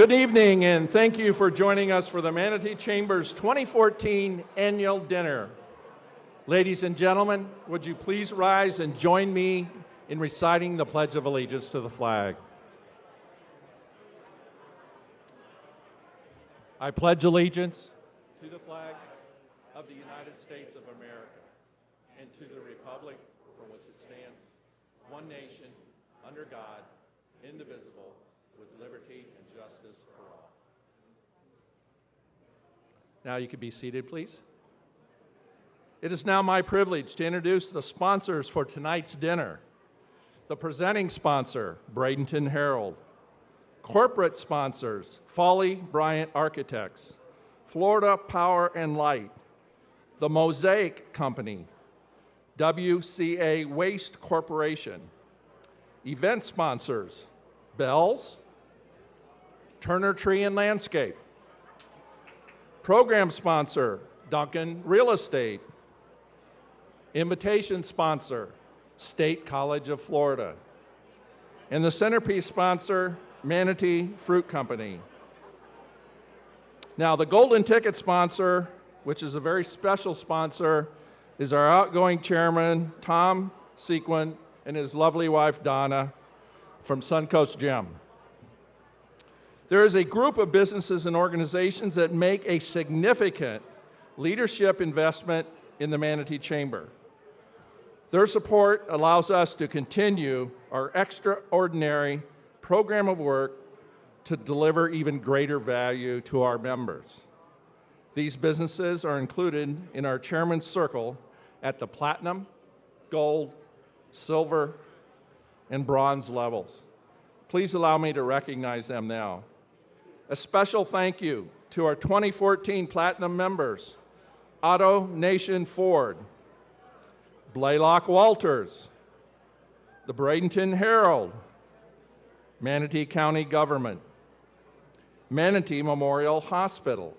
Good evening, and thank you for joining us for the Manatee Chamber's 2014 Annual Dinner. Ladies and gentlemen, would you please rise and join me in reciting the Pledge of Allegiance to the flag? I pledge allegiance to the flag of the United States of America and to the republic for which it stands, one nation, under God, indivisible, with liberty and justice for all. Now you can be seated, please. It is now my privilege to introduce the sponsors for tonight's dinner. The presenting sponsor, Bradenton Herald. Corporate sponsors, Foley Bryant Architects, Florida Power and Light, the Mosaic Company, WCA Waste Corporation. Event sponsors, Bells, Turner Tree and Landscape. Program sponsor, Duncan Real Estate. Invitation sponsor, State College of Florida. And the centerpiece sponsor, Manatee Fruit Company. Now, the golden ticket sponsor, which is a very special sponsor, is our outgoing chairman, Tom Sequin, and his lovely wife, Donna, from Suncoast Gym. There is a group of businesses and organizations that make a significant leadership investment in the Manatee Chamber. Their support allows us to continue our extraordinary program of work to deliver even greater value to our members. These businesses are included in our Chairman's Circle at the platinum, gold, silver, and bronze levels. Please allow me to recognize them now. A special thank you to our 2014 Platinum members, Auto Nation Ford, Blaylock Walters, the Bradenton Herald, Manatee County Government, Manatee Memorial Hospital,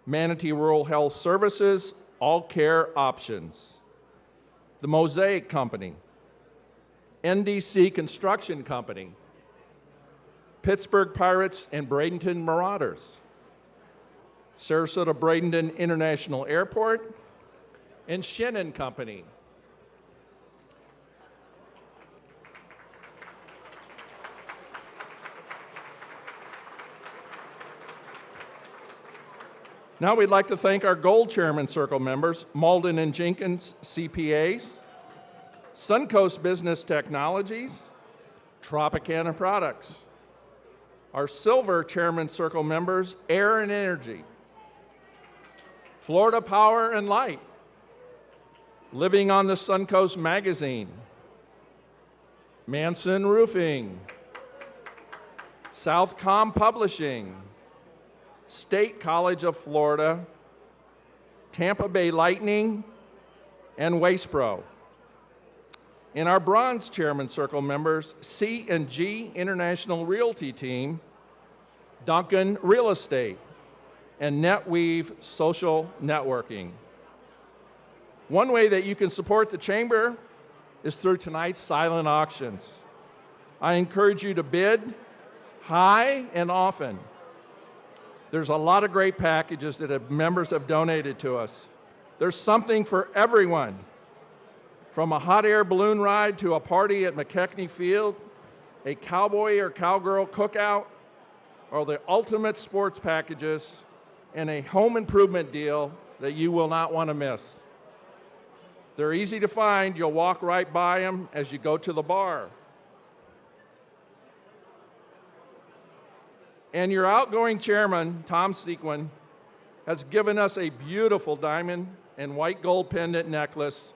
Manatee Rural Health Services, All Care Options, the Mosaic Company, NDC Construction Company, Pittsburgh Pirates and Bradenton Marauders, Sarasota-Bradenton International Airport, and Shinnon Company. Now we'd like to thank our Gold Chairman Circle members, Malden and Jenkins CPAs, Suncoast Business Technologies, Tropicana Products. Our Silver Chairman Circle members, Air and Energy, Florida Power and Light, Living on the Suncoast Magazine, Manson Roofing, Southcom Publishing, State College of Florida, Tampa Bay Lightning, and WastePro. And our Bronze Chairman Circle members, C&G International Realty Team, Duncan Real Estate, and NetWeave Social Networking. One way that you can support the Chamber is through tonight's silent auctions. I encourage you to bid high and often. There's a lot of great packages that members have donated to us. There's something for everyone. From a hot air balloon ride to a party at McKechnie Field, a cowboy or cowgirl cookout, or the ultimate sports packages, and a home improvement deal that you will not want to miss. They're easy to find. You'll walk right by them as you go to the bar. And your outgoing chairman, Tom Sequin, has given us a beautiful diamond and white gold pendant necklace.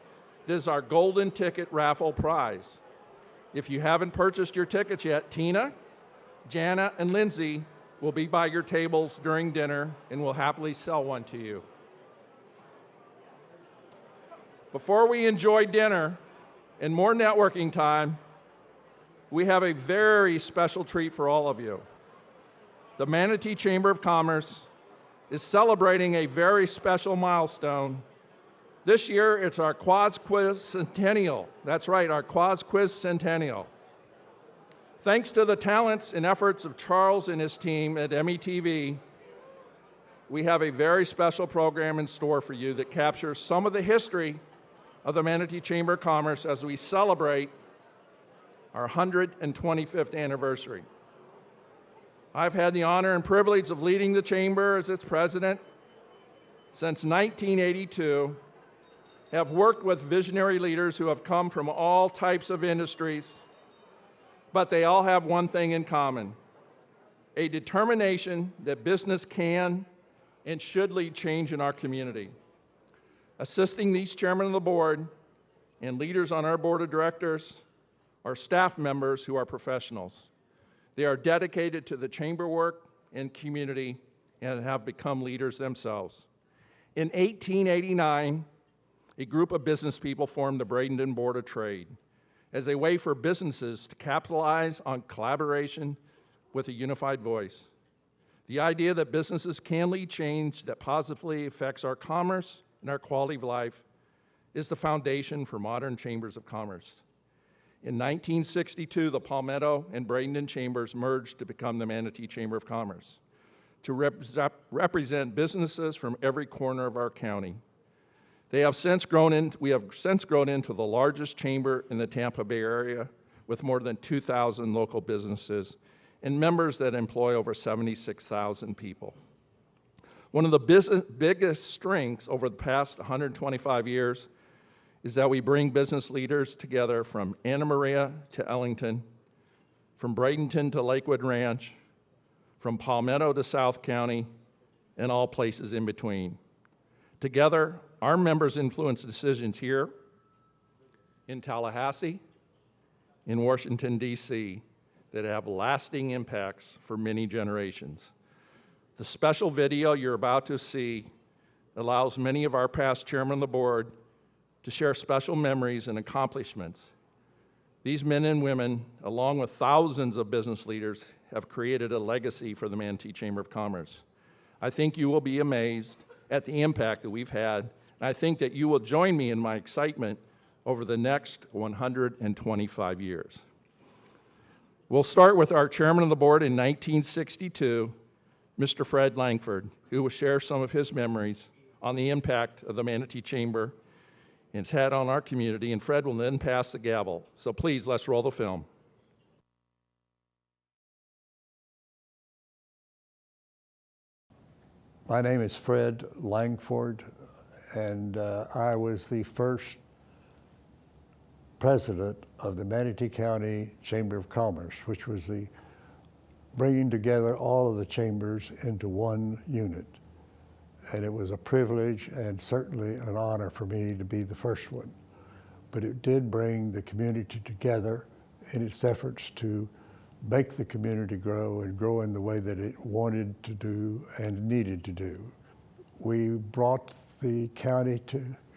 This is our golden ticket raffle prize. If you haven't purchased your tickets yet, Tina Jana and Lindsay will be by your tables during dinner and will happily sell one to you. Before we enjoy dinner and more networking time, we have a very special treat for all of you. The Manatee Chamber of Commerce is celebrating a very special milestone. This year, it's our Quaz Quiz Centennial. That's right, our Quaz Quiz Centennial. Thanks to the talents and efforts of Charles and his team at METV, we have a very special program in store for you that captures some of the history of the Manatee Chamber of Commerce as we celebrate our 125th anniversary. I've had the honor and privilege of leading the Chamber as its president since 1982, have worked with visionary leaders who have come from all types of industries, but they all have one thing in common: a determination that business can and should lead change in our community. Assisting these chairmen of the board and leaders on our board of directors are staff members who are professionals. They are dedicated to the chamber work and community and have become leaders themselves. In 1889, a group of business people formed the Bradenton Board of Trade as a way for businesses to capitalize on collaboration with a unified voice. The idea that businesses can lead change that positively affects our commerce and our quality of life is the foundation for modern chambers of commerce. In 1962, the Palmetto and Bradenton chambers merged to become the Manatee Chamber of Commerce to represent businesses from every corner of our county. We have since grown into the largest chamber in the Tampa Bay area with more than 2,000 local businesses and members that employ over 76,000 people. One of the biggest strengths over the past 125 years is that we bring business leaders together from Anna Maria to Ellington, from Bradenton to Lakewood Ranch, from Palmetto to South County, and all places in between. Together, our members influence decisions here, in Tallahassee, in Washington, D.C., that have lasting impacts for many generations. The special video you're about to see allows many of our past chairmen of the board to share special memories and accomplishments. These men and women, along with thousands of business leaders, have created a legacy for the Manatee Chamber of Commerce. I think you will be amazed at the impact that we've had, and I think that you will join me in my excitement over the next 125 years. We'll start with our chairman of the board in 1962, Mr. Fred Langford, who will share some of his memories on the impact of the Manatee Chamber and it's had on our community, and Fred will then pass the gavel. So please, let's roll the film. My name is Fred Langford, and I was the first president of the Manatee County Chamber of Commerce, which was the bringing together all of the chambers into one unit. And it was a privilege and certainly an honor for me to be the first one. But it did bring the community together in its efforts to make the community grow and grow in the way that it wanted to do and needed to do. We brought the county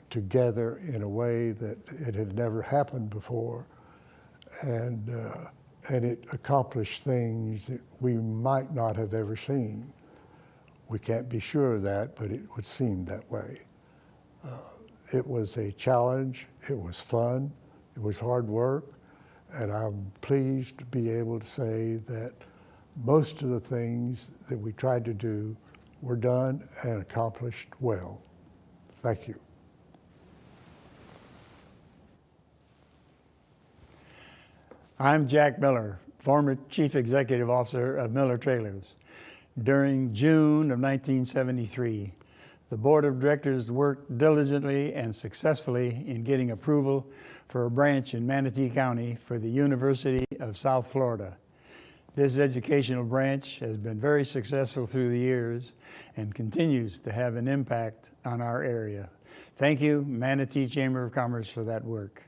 together in a way that it had never happened before, and it accomplished things that we might not have ever seen. We can't be sure of that, but it would seem that way. It was a challenge, it was fun, it was hard work, and I'm pleased to be able to say that most of the things that we tried to do were done and accomplished well. Thank you. I'm Jack Miller, former Chief Executive Officer of Miller Trailers. During June of 1973, the Board of Directors worked diligently and successfully in getting approval for a branch in Manatee County for the University of South Florida. This educational branch has been very successful through the years and continues to have an impact on our area. Thank you, Manatee Chamber of Commerce, for that work.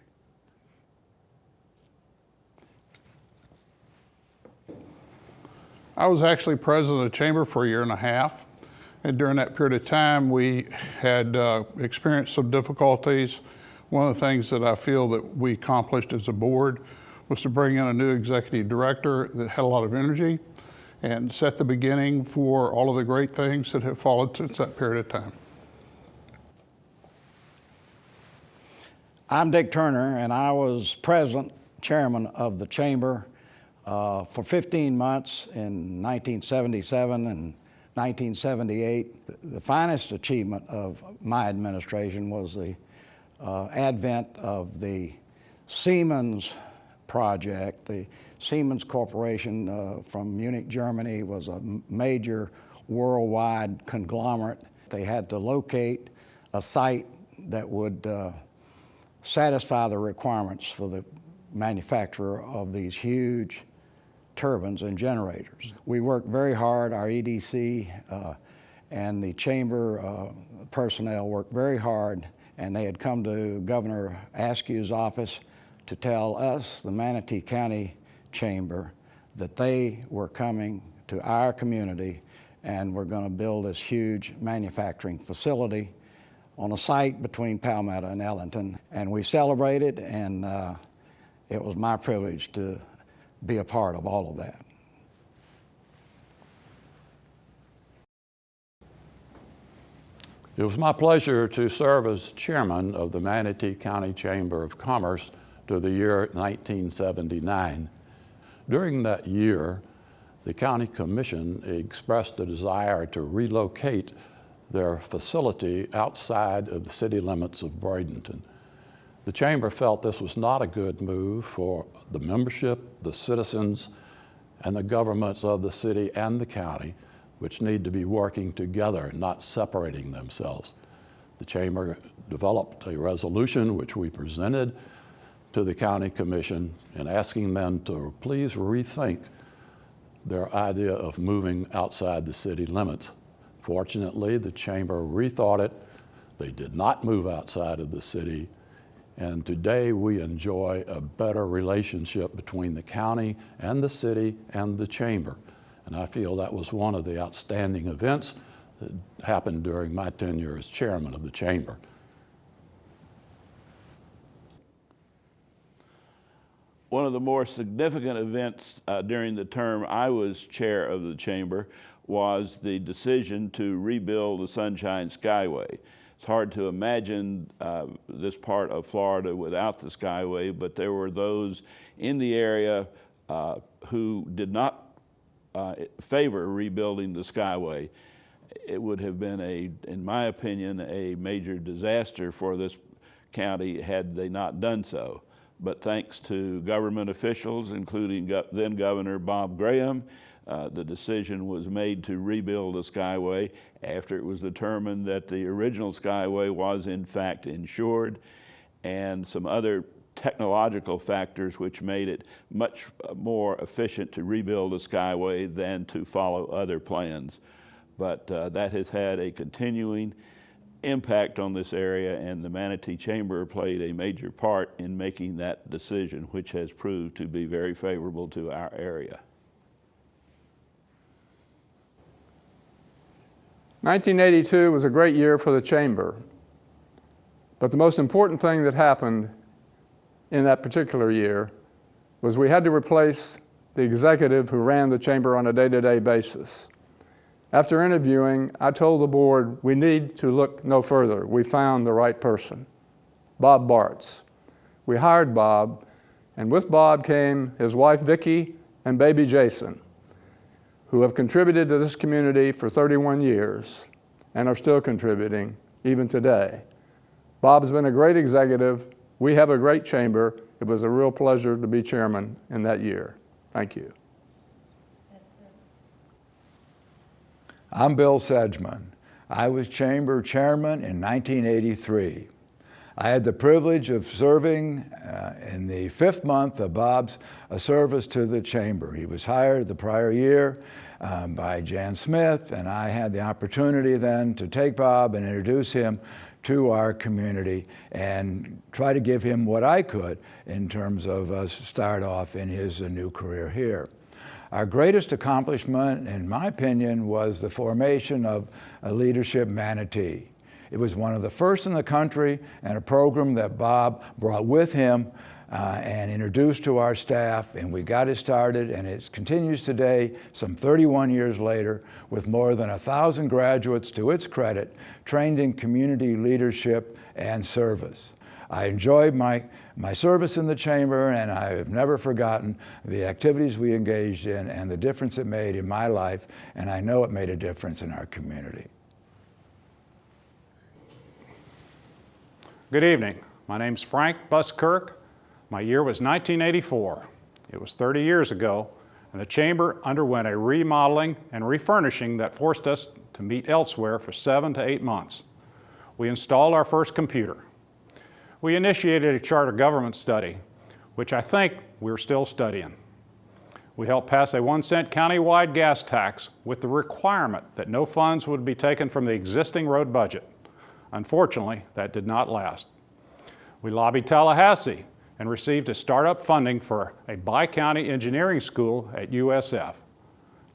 I was actually president of the chamber for a year and a half. And during that period of time, we had experienced some difficulties. One of the things that I feel that we accomplished as a board was to bring in a new executive director that had a lot of energy and set the beginning for all of the great things that have followed since that period of time. I'm Dick Turner, and I was president, chairman of the chamber for 15 months in 1977 and 1978. The finest achievement of my administration was the advent of the Siemens project. The Siemens Corporation from Munich, Germany was a major worldwide conglomerate. They had to locate a site that would satisfy the requirements for the manufacturer of these huge turbines and generators. We worked very hard, our EDC and the chamber personnel worked very hard, and they had come to Governor Askew's office to tell us, the Manatee County Chamber, that they were coming to our community and were going to build this huge manufacturing facility on a site between Palmetto and Ellington. And we celebrated, and it was my privilege to be a part of all of that. It was my pleasure to serve as chairman of the Manatee County Chamber of Commerce to the year 1979. During that year, the County Commission expressed a desire to relocate their facility outside of the city limits of Bradenton. The Chamber felt this was not a good move for the membership, the citizens, and the governments of the city and the county, which need to be working together, not separating themselves. The Chamber developed a resolution which we presented to the County Commission and asking them to please rethink their idea of moving outside the city limits. Fortunately, the Chamber rethought it. They did not move outside of the city. And today we enjoy a better relationship between the county and the city and the chamber. And I feel that was one of the outstanding events that happened during my tenure as chairman of the chamber. One of the more significant events during the term I was chair of the chamber was the decision to rebuild the Sunshine Skyway. It's hard to imagine this part of Florida without the Skyway, but there were those in the area who did not favor rebuilding the Skyway. It would have been, in my opinion, a major disaster for this county had they not done so. But thanks to government officials, including then Governor Bob Graham, the decision was made to rebuild the Skyway after it was determined that the original Skyway was in fact insured, and some other technological factors which made it much more efficient to rebuild the Skyway than to follow other plans. But that has had a continuing impact on this area, and the Manatee Chamber played a major part in making that decision, which has proved to be very favorable to our area. 1982 was a great year for the chamber, but the most important thing that happened in that particular year was we had to replace the executive who ran the chamber on a day-to-day basis. After interviewing, I told the board we need to look no further. We found the right person, Bob Bartz. We hired Bob, and with Bob came his wife Vicki and baby Jason, who have contributed to this community for 31 years and are still contributing even today. Bob's been a great executive. We have a great chamber. It was a real pleasure to be chairman in that year. Thank you. I'm Bill Sedgman. I was chamber chairman in 1983. I had the privilege of serving in the 5th month of Bob's service to the chamber. He was hired the prior year by Jan Smith, and I had the opportunity then to take Bob and introduce him to our community and try to give him what I could in terms of start off in his new career here. Our greatest accomplishment, in my opinion, was the formation of a leadership Manatee. It was one of the first in the country, and a program that Bob brought with him and introduced to our staff, and we got it started, and it continues today, some 31 years later, with more than 1,000 graduates, to its credit, trained in community leadership and service. I enjoyed my service in the Chamber, and I have never forgotten the activities we engaged in and the difference it made in my life, and I know it made a difference in our community. Good evening. My name's Frank Buskirk. My year was 1984. It was 30 years ago, and the Chamber underwent a remodeling and refurnishing that forced us to meet elsewhere for 7 to 8 months. We installed our first computer. We initiated a charter government study, which I think we're still studying. We helped pass a 1-cent countywide gas tax with the requirement that no funds would be taken from the existing road budget. Unfortunately, that did not last. We lobbied Tallahassee and received a startup funding for a bi-county engineering school at USF.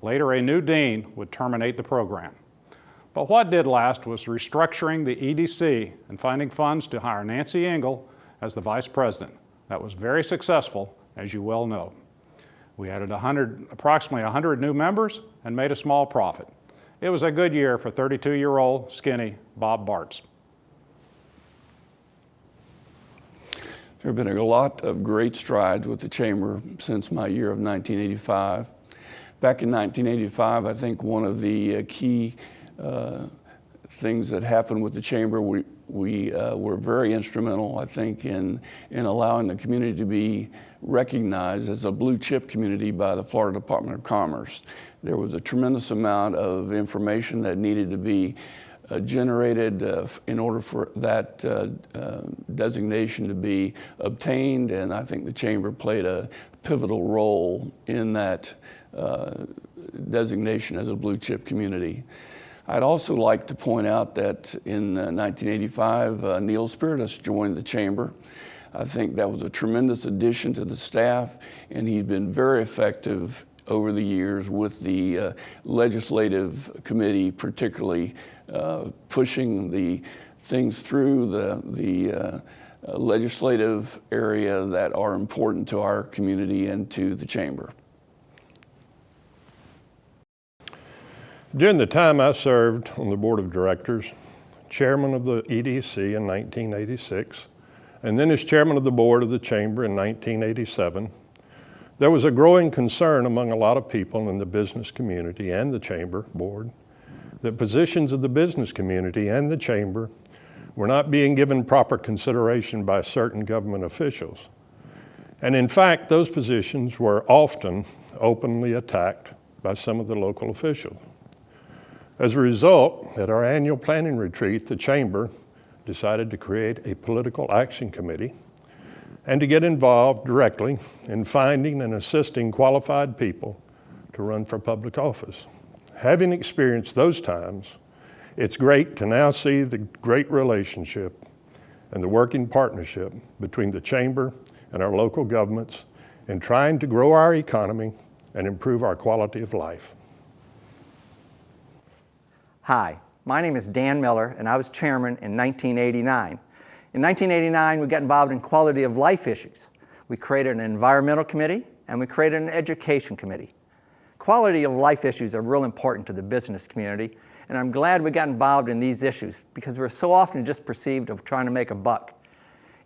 Later, a new dean would terminate the program. But what did last was restructuring the EDC and finding funds to hire Nancy Engel as the vice president. That was very successful, as you well know. We added approximately 100 new members and made a small profit. It was a good year for 32-year-old, skinny Bob Bartz. There have been a lot of great strides with the Chamber since my year of 1985. Back in 1985, I think one of the key things that happened with the Chamber, we were very instrumental, I think, in allowing the community to be recognized as a blue chip community by the Florida Department of Commerce. There was a tremendous amount of information that needed to be generated in order for that designation to be obtained, and I think the Chamber played a pivotal role in that designation as a blue chip community. I'd also like to point out that in 1985, Neil Spiritus joined the Chamber. I think that was a tremendous addition to the staff, and he's been very effective over the years with the legislative committee, particularly pushing the things through the legislative area that are important to our community and to the Chamber. During the time I served on the board of directors, chairman of the EDC in 1986, and then as chairman of the board of the Chamber in 1987, there was a growing concern among a lot of people in the business community and the Chamber board that positions of the business community and the Chamber were not being given proper consideration by certain government officials. And in fact, those positions were often openly attacked by some of the local officials. As a result, at our annual planning retreat, the Chamber decided to create a political action committee and to get involved directly in finding and assisting qualified people to run for public office. Having experienced those times, it's great to now see the great relationship and the working partnership between the Chamber and our local governments in trying to grow our economy and improve our quality of life. Hi, my name is Dan Miller, and I was chairman in 1989. In 1989, we got involved in quality of life issues. We created an environmental committee, and we created an education committee. Quality of life issues are real important to the business community, and I'm glad we got involved in these issues because we're so often just perceived of trying to make a buck.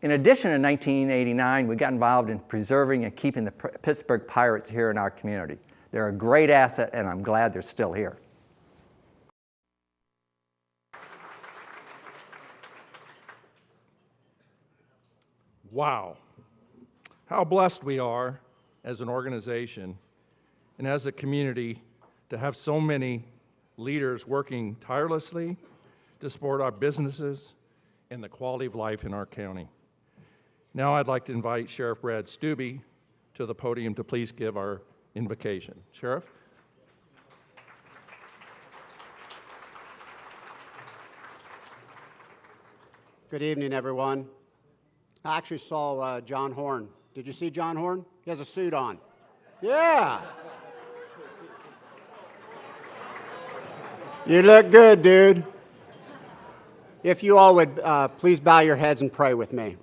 In addition, in 1989, we got involved in preserving and keeping the Pittsburgh Pirates here in our community. They're a great asset, and I'm glad they're still here. Wow, how blessed we are as an organization and as a community to have so many leaders working tirelessly to support our businesses and the quality of life in our county. Now I'd like to invite Sheriff Brad Stubbe to the podium to please give our invocation. Sheriff? Good evening, everyone. I actually saw John Horn. Did you see John Horn? He has a suit on. Yeah. You look good, dude. If you all would please bow your heads and pray with me.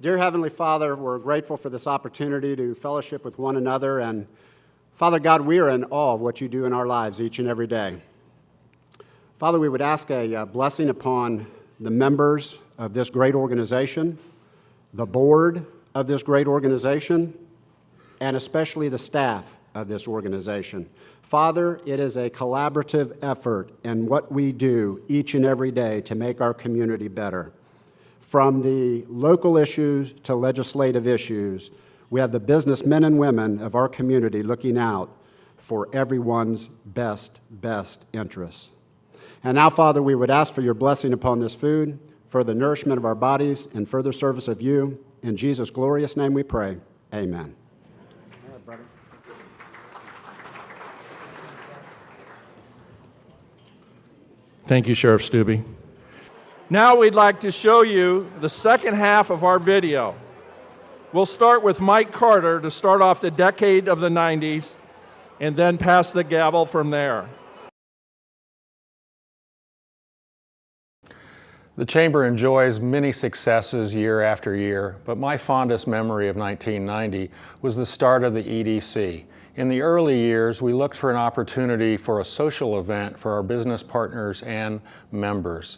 Dear Heavenly Father, we're grateful for this opportunity to fellowship with one another. And Father God, we are in awe of what you do in our lives each and every day. Father, we would ask a blessing upon the members of this great organization, the board of this great organization, and especially the staff of this organization. Father, it is a collaborative effort in what we do each and every day to make our community better. From the local issues to legislative issues, we have the businessmen and women of our community looking out for everyone's best interests. And now, Father, we would ask for your blessing upon this food, for the nourishment of our bodies, and further service of you. In Jesus' glorious name we pray. Amen. All right, brother. Thank you, Sheriff Stubbe. Now we'd like to show you the second half of our video. We'll start with Mike Carter to start off the decade of the 90s and then pass the gavel from there. The Chamber enjoys many successes year after year, but my fondest memory of 1990 was the start of the EDC. In the early years, we looked for an opportunity for a social event for our business partners and members.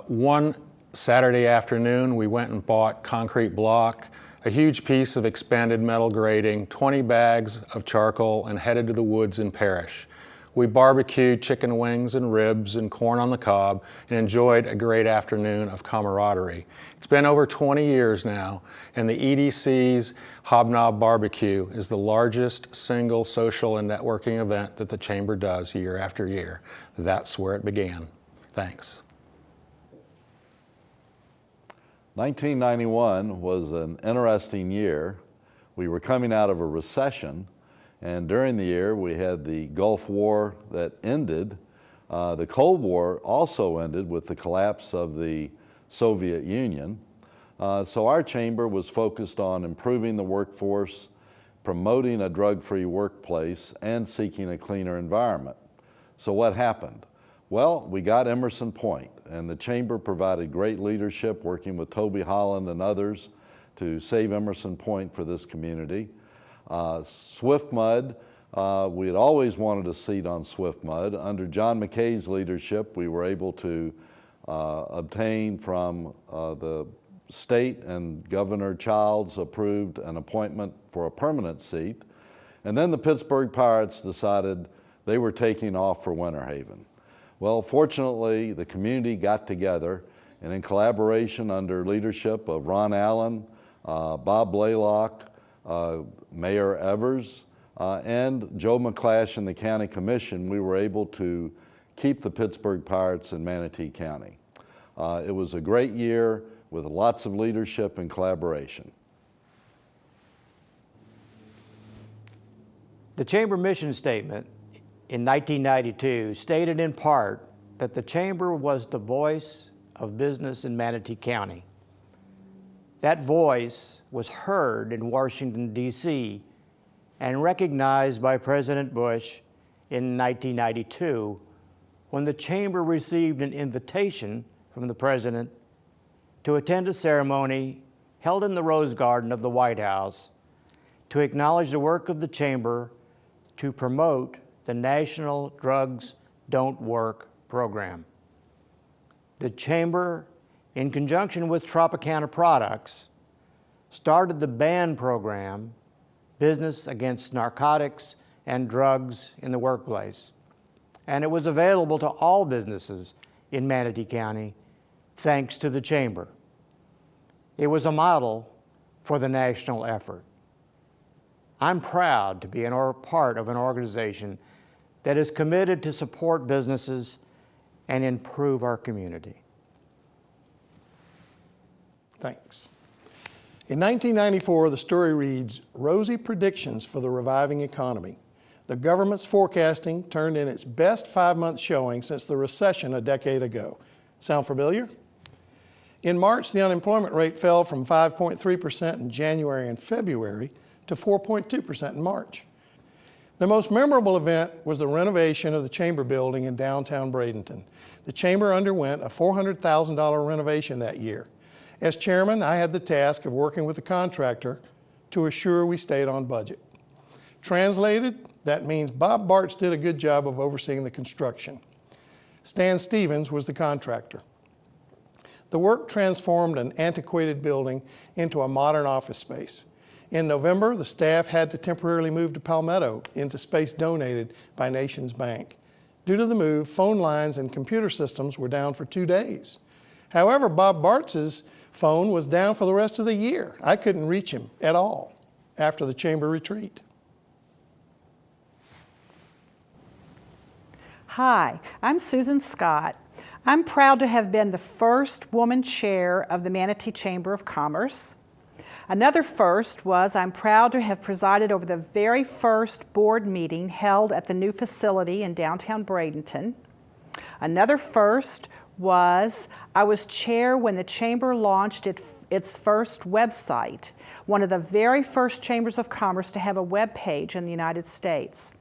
One Saturday afternoon, we went and bought concrete block, a huge piece of expanded metal grating, 20 bags of charcoal, and headed to the woods in Parrish. We barbecued chicken wings and ribs and corn on the cob and enjoyed a great afternoon of camaraderie. It's been over 20 years now, and the EDC's Hobnob Barbecue is the largest single social and networking event that the Chamber does year after year. That's where it began. Thanks. 1991 was an interesting year. We were coming out of a recession, and during the year we had the Gulf War that ended. The Cold War also ended with the collapse of the Soviet Union. So our chamber was focused on improving the workforce, promoting a drug-free workplace, and seeking a cleaner environment. So what happened? Well, we got Emerson Point, and the Chamber provided great leadership working with Toby Holland and others to save Emerson Point for this community. Swift Mud, we had always wanted a seat on Swift Mud. Under John McKay's leadership, we were able to obtain from the state, and Governor Childs approved an appointment for a permanent seat. And then the Pittsburgh Pirates decided they were taking off for Winter Haven. Well, fortunately, the community got together, and in collaboration under leadership of Ron Allen, Bob Blaylock, Mayor Evers, and Joe McClash and the County Commission, we were able to keep the Pittsburgh Pirates in Manatee County. It was a great year with lots of leadership and collaboration. The Chamber mission statement in 1992 stated in part that the Chamber was the voice of business in Manatee County. That voice was heard in Washington, D.C., and recognized by President Bush in 1992 when the Chamber received an invitation from the President to attend a ceremony held in the Rose Garden of the White House to acknowledge the work of the Chamber to promote the National Drugs Don't Work program. The Chamber, in conjunction with Tropicana Products, started the BAN program, Business Against Narcotics and Drugs in the Workplace, and it was available to all businesses in Manatee County thanks to the Chamber. It was a model for the national effort. I'm proud to be part of an organization that is committed to support businesses and improve our community. Thanks. In 1994, the story reads, "Rosy predictions for the reviving economy. The government's forecasting turned in its best 5-month showing since the recession a decade ago." Sound familiar? In March, the unemployment rate fell from 5.3% in January and February to 4.2% in March. The most memorable event was the renovation of the Chamber building in downtown Bradenton. The Chamber underwent a $400,000 renovation that year. As chairman, I had the task of working with the contractor to assure we stayed on budget. Translated, that means Bob Bartz did a good job of overseeing the construction. Stan Stevens was the contractor. The work transformed an antiquated building into a modern office space. In November, the staff had to temporarily move to Palmetto into space donated by Nations Bank. Due to the move, phone lines and computer systems were down for 2 days. However, Bob Bartz's phone was down for the rest of the year. I couldn't reach him at all after the Chamber retreat. Hi, I'm Susan Scott. I'm proud to have been the first woman chair of the Manatee Chamber of Commerce. Another first was I'm proud to have presided over the very first board meeting held at the new facility in downtown Bradenton. Another first was I was chair when the Chamber launched its first website, one of the very first chambers of commerce to have a web page in the United States.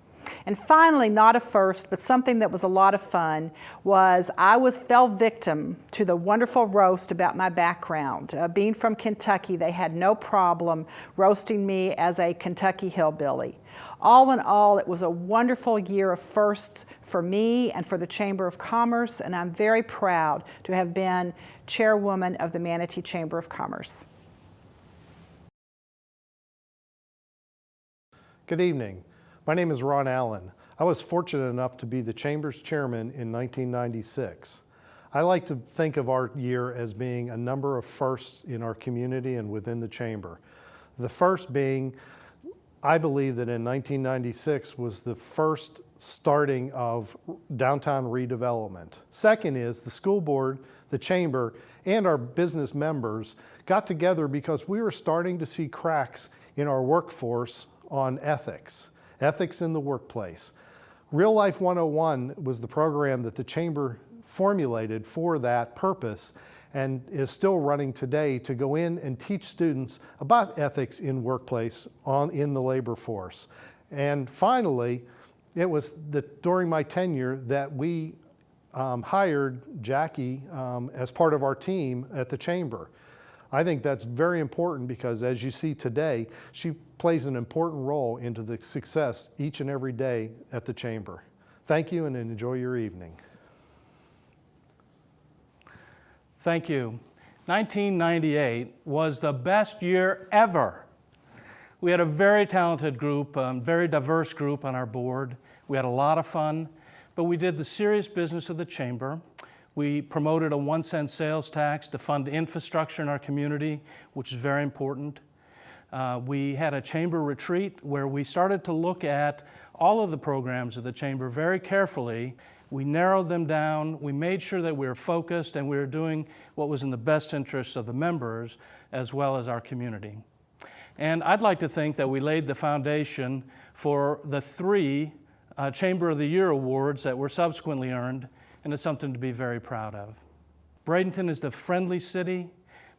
And finally, not a first, but something that was a lot of fun, was I fell victim to the wonderful roast about my background. Being from Kentucky, they had no problem roasting me as a Kentucky hillbilly. All in all, it was a wonderful year of firsts for me and for the Chamber of Commerce, and I'm very proud to have been chairwoman of the Manatee Chamber of Commerce. Good evening. My name is Ron Allen. I was fortunate enough to be the Chamber's chairman in 1996. I like to think of our year as being a number of firsts in our community and within the Chamber. The first being, I believe that in 1996 was the first starting of downtown redevelopment. Second is the school board, the Chamber, and our business members got together because we were starting to see cracks in our workforce on ethics in the workplace. Real Life 101 was the program that the Chamber formulated for that purpose and is still running today to go in and teach students about ethics in workplace in the labor force. And finally, it was during my tenure that we hired Jackie as part of our team at the Chamber. I think that's very important because, as you see today, she plays an important role into the success each and every day at the Chamber. Thank you and enjoy your evening. Thank you. 1998 was the best year ever. We had a very talented group, very diverse group on our board. We had a lot of fun, but we did the serious business of the Chamber. We promoted a 1-cent sales tax to fund infrastructure in our community, which is very important. We had a Chamber retreat where we started to look at all of the programs of the Chamber very carefully. We narrowed them down, we made sure that we were focused and we were doing what was in the best interests of the members as well as our community. And I'd like to think that we laid the foundation for the 3 Chamber of the Year awards that were subsequently earned, and it's something to be very proud of. Bradenton is the friendly city.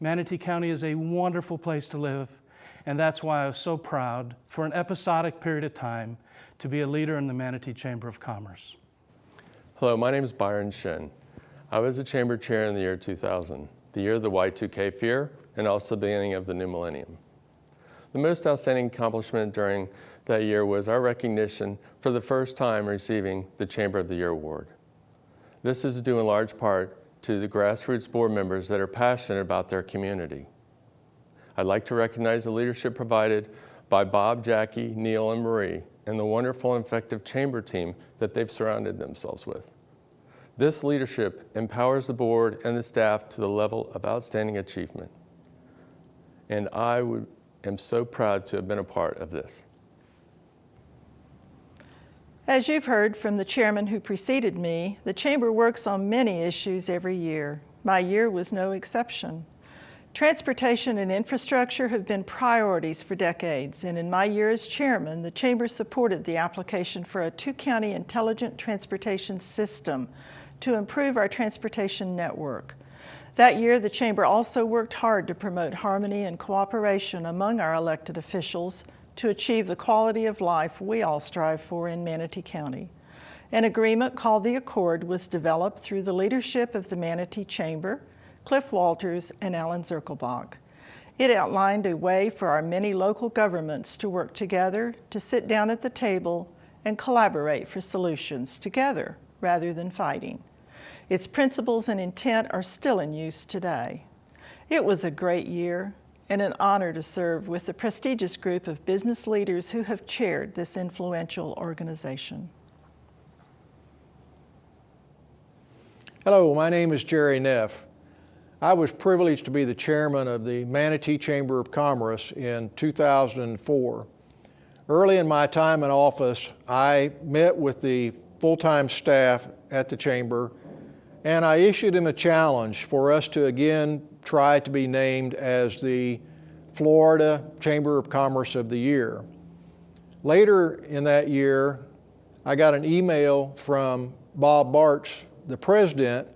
Manatee County is a wonderful place to live, and that's why I was so proud, for an episodic period of time, to be a leader in the Manatee Chamber of Commerce. Hello, my name is Byron Shin. I was a Chamber Chair in the year 2000, the year of the Y2K fear, and also the beginning of the new millennium. The most outstanding accomplishment during that year was our recognition for the first time receiving the Chamber of the Year award. This is due in large part to the grassroots board members that are passionate about their community. I'd like to recognize the leadership provided by Bob, Jackie, Neil, and Marie, and the wonderful and effective Chamber team that they've surrounded themselves with. This leadership empowers the board and the staff to the level of outstanding achievement. And I am so proud to have been a part of this. As you've heard from the chairman who preceded me, the Chamber works on many issues every year. My year was no exception. Transportation and infrastructure have been priorities for decades, and in my year as chairman, the Chamber supported the application for a 2-county intelligent transportation system to improve our transportation network. That year, the Chamber also worked hard to promote harmony and cooperation among our elected officials to achieve the quality of life we all strive for in Manatee County. An agreement called the Accord was developed through the leadership of the Manatee Chamber, Cliff Walters, and Alan Zirkelbach. It outlined a way for our many local governments to work together, to sit down at the table, and collaborate for solutions together rather than fighting. Its principles and intent are still in use today. It was a great year and an honor to serve with the prestigious group of business leaders who have chaired this influential organization. Hello, my name is Jerry Neff. I was privileged to be the chairman of the Manatee Chamber of Commerce in 2004. Early in my time in office, I met with the full-time staff at the chamber, and I issued them a challenge for us to again try to be named as the Florida Chamber of Commerce of the Year. Later in that year, I got an email from Bob Bartz, the president,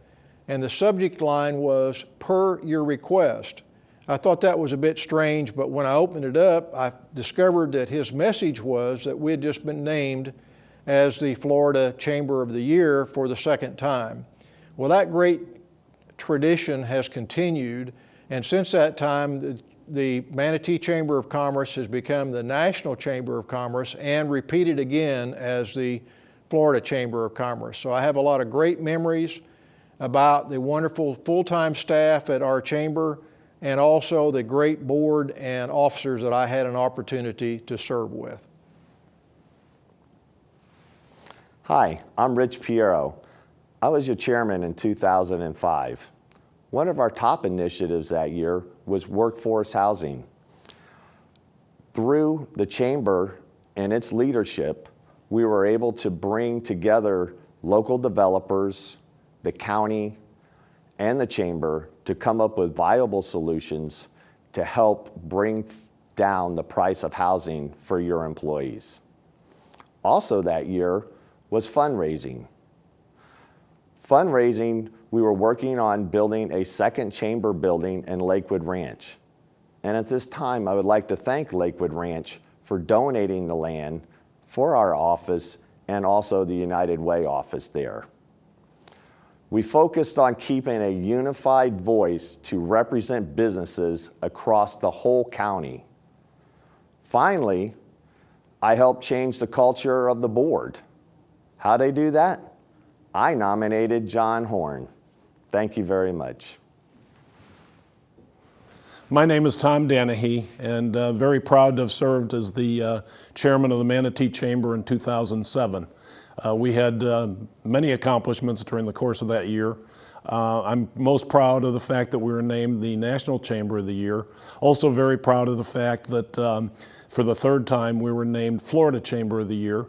and the subject line was, "Per your request." I thought that was a bit strange, but when I opened it up, I discovered that his message was that we had just been named as the Florida Chamber of the Year for the second time. Well, that great tradition has continued, and since that time, the Manatee Chamber of Commerce has become the National Chamber of Commerce and repeated again as the Florida Chamber of Commerce. So I have a lot of great memories about the wonderful full-time staff at our chamber and also the great board and officers that I had an opportunity to serve with. Hi, I'm Rich Piero. I was your chairman in 2005. One of our top initiatives that year was workforce housing. Through the chamber and its leadership, we were able to bring together local developers, the county, and the chamber to come up with viable solutions to help bring down the price of housing for your employees. Also that year was fundraising. Fundraising, we were working on building a second chamber building in Lakewood Ranch. And at this time, I would like to thank Lakewood Ranch for donating the land for our office and also the United Way office there. We focused on keeping a unified voice to represent businesses across the whole county. Finally, I helped change the culture of the board. How'd I do that? I nominated John Horn. Thank you very much. My name is Tom Danahy, and very proud to have served as the chairman of the Manatee Chamber in 2007. We had many accomplishments during the course of that year. I'm most proud of the fact that we were named the National Chamber of the Year. Also very proud of the fact that for the third time we were named Florida Chamber of the Year.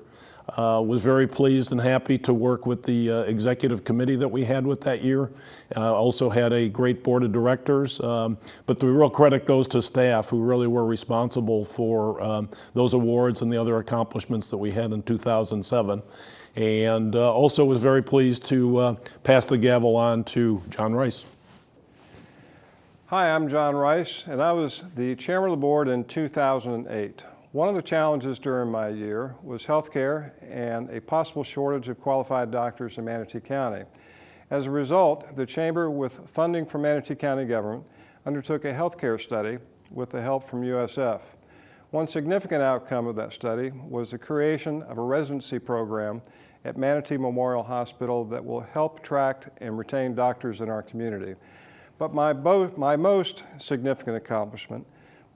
Was very pleased and happy to work with the executive committee that we had with that year. Also had a great board of directors, but the real credit goes to staff who really were responsible for those awards and the other accomplishments that we had in 2007. And also was very pleased to pass the gavel on to John Rice. Hi, I'm John Rice, and I was the chairman of the board in 2008. One of the challenges during my year was healthcare and a possible shortage of qualified doctors in Manatee County. As a result, the Chamber, with funding from Manatee County government, undertook a healthcare study with the help from USF. One significant outcome of that study was the creation of a residency program at Manatee Memorial Hospital that will help attract and retain doctors in our community. But my most significant accomplishment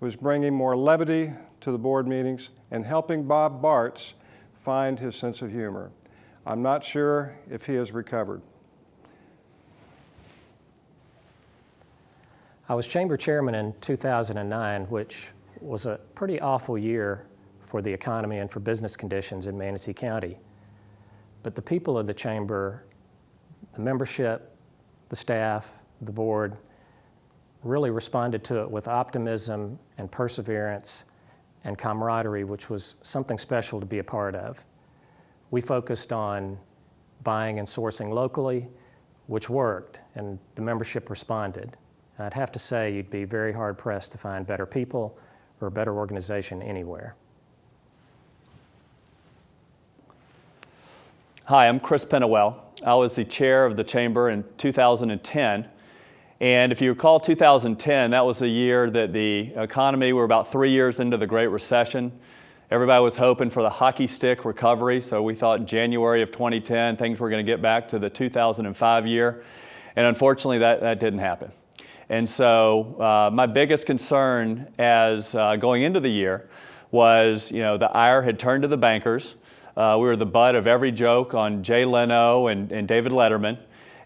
was bringing more levity to the board meetings and helping Bob Bartz find his sense of humor. I'm not sure if he has recovered. I was chamber chairman in 2009, which was a pretty awful year for the economy and for business conditions in Manatee County. But the people of the chamber, the membership, the staff, the board, really responded to it with optimism and perseverance and camaraderie, which was something special to be a part of. We focused on buying and sourcing locally, which worked, and the membership responded. And I'd have to say you'd be very hard-pressed to find better people or a better organization anywhere. Hi, I'm Chris Pennewell. I was the chair of the chamber in 2010. And if you recall 2010, that was the year that the economy, we were about 3 years into the Great Recession. Everybody was hoping for the hockey stick recovery, so we thought in January of 2010 things were going to get back to the 2005 year. And unfortunately, that didn't happen. And so my biggest concern as going into the year was, the ire had turned to the bankers. We were the butt of every joke on Jay Leno and David Letterman.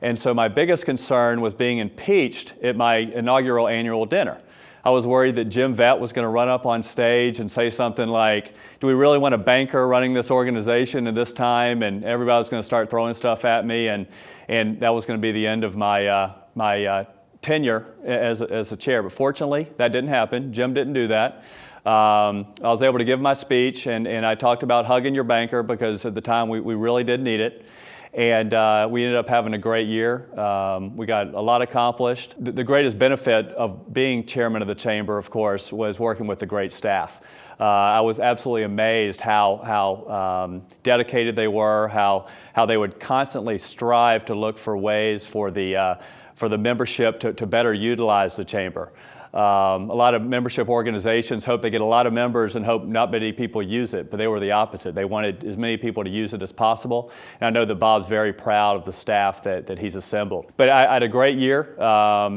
And so my biggest concern was being impeached at my inaugural annual dinner. I was worried that Jim Vett was going to run up on stage and say something like, do we really want a banker running this organization at this time? And everybody was going to start throwing stuff at me, and that was going to be the end of my tenure as a chair. But fortunately, that didn't happen. Jim didn't do that. I was able to give my speech, and I talked about hugging your banker because at the time we really did need it. And we ended up having a great year. We got a lot accomplished. The greatest benefit of being chairman of the chamber, of course, was working with the great staff. I was absolutely amazed how dedicated they were, how they would constantly strive to look for ways for the membership to better utilize the chamber. A lot of membership organizations hope they get a lot of members and hope not many people use it, but they were the opposite. They wanted as many people to use it as possible. And I know that Bob's very proud of the staff that he's assembled. But I had a great year,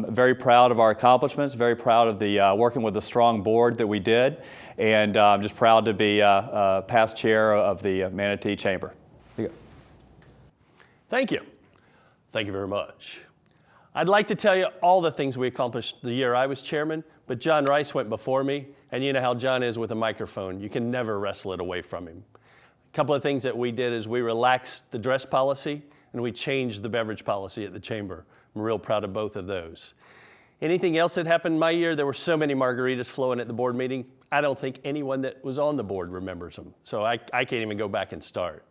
very proud of our accomplishments, very proud of the working with the strong board that we did, and I'm just proud to be past chair of the Manatee Chamber. Thank you. Thank you very much. I'd like to tell you all the things we accomplished the year I was chairman, but John Rice went before me, and you know how John is with a microphone. You can never wrestle it away from him. A couple of things that we did is we relaxed the dress policy, and we changed the beverage policy at the chamber. I'm real proud of both of those. Anything else that happened in my year? There were so many margaritas flowing at the board meeting, I don't think anyone that was on the board remembers them, so I can't even go back and start.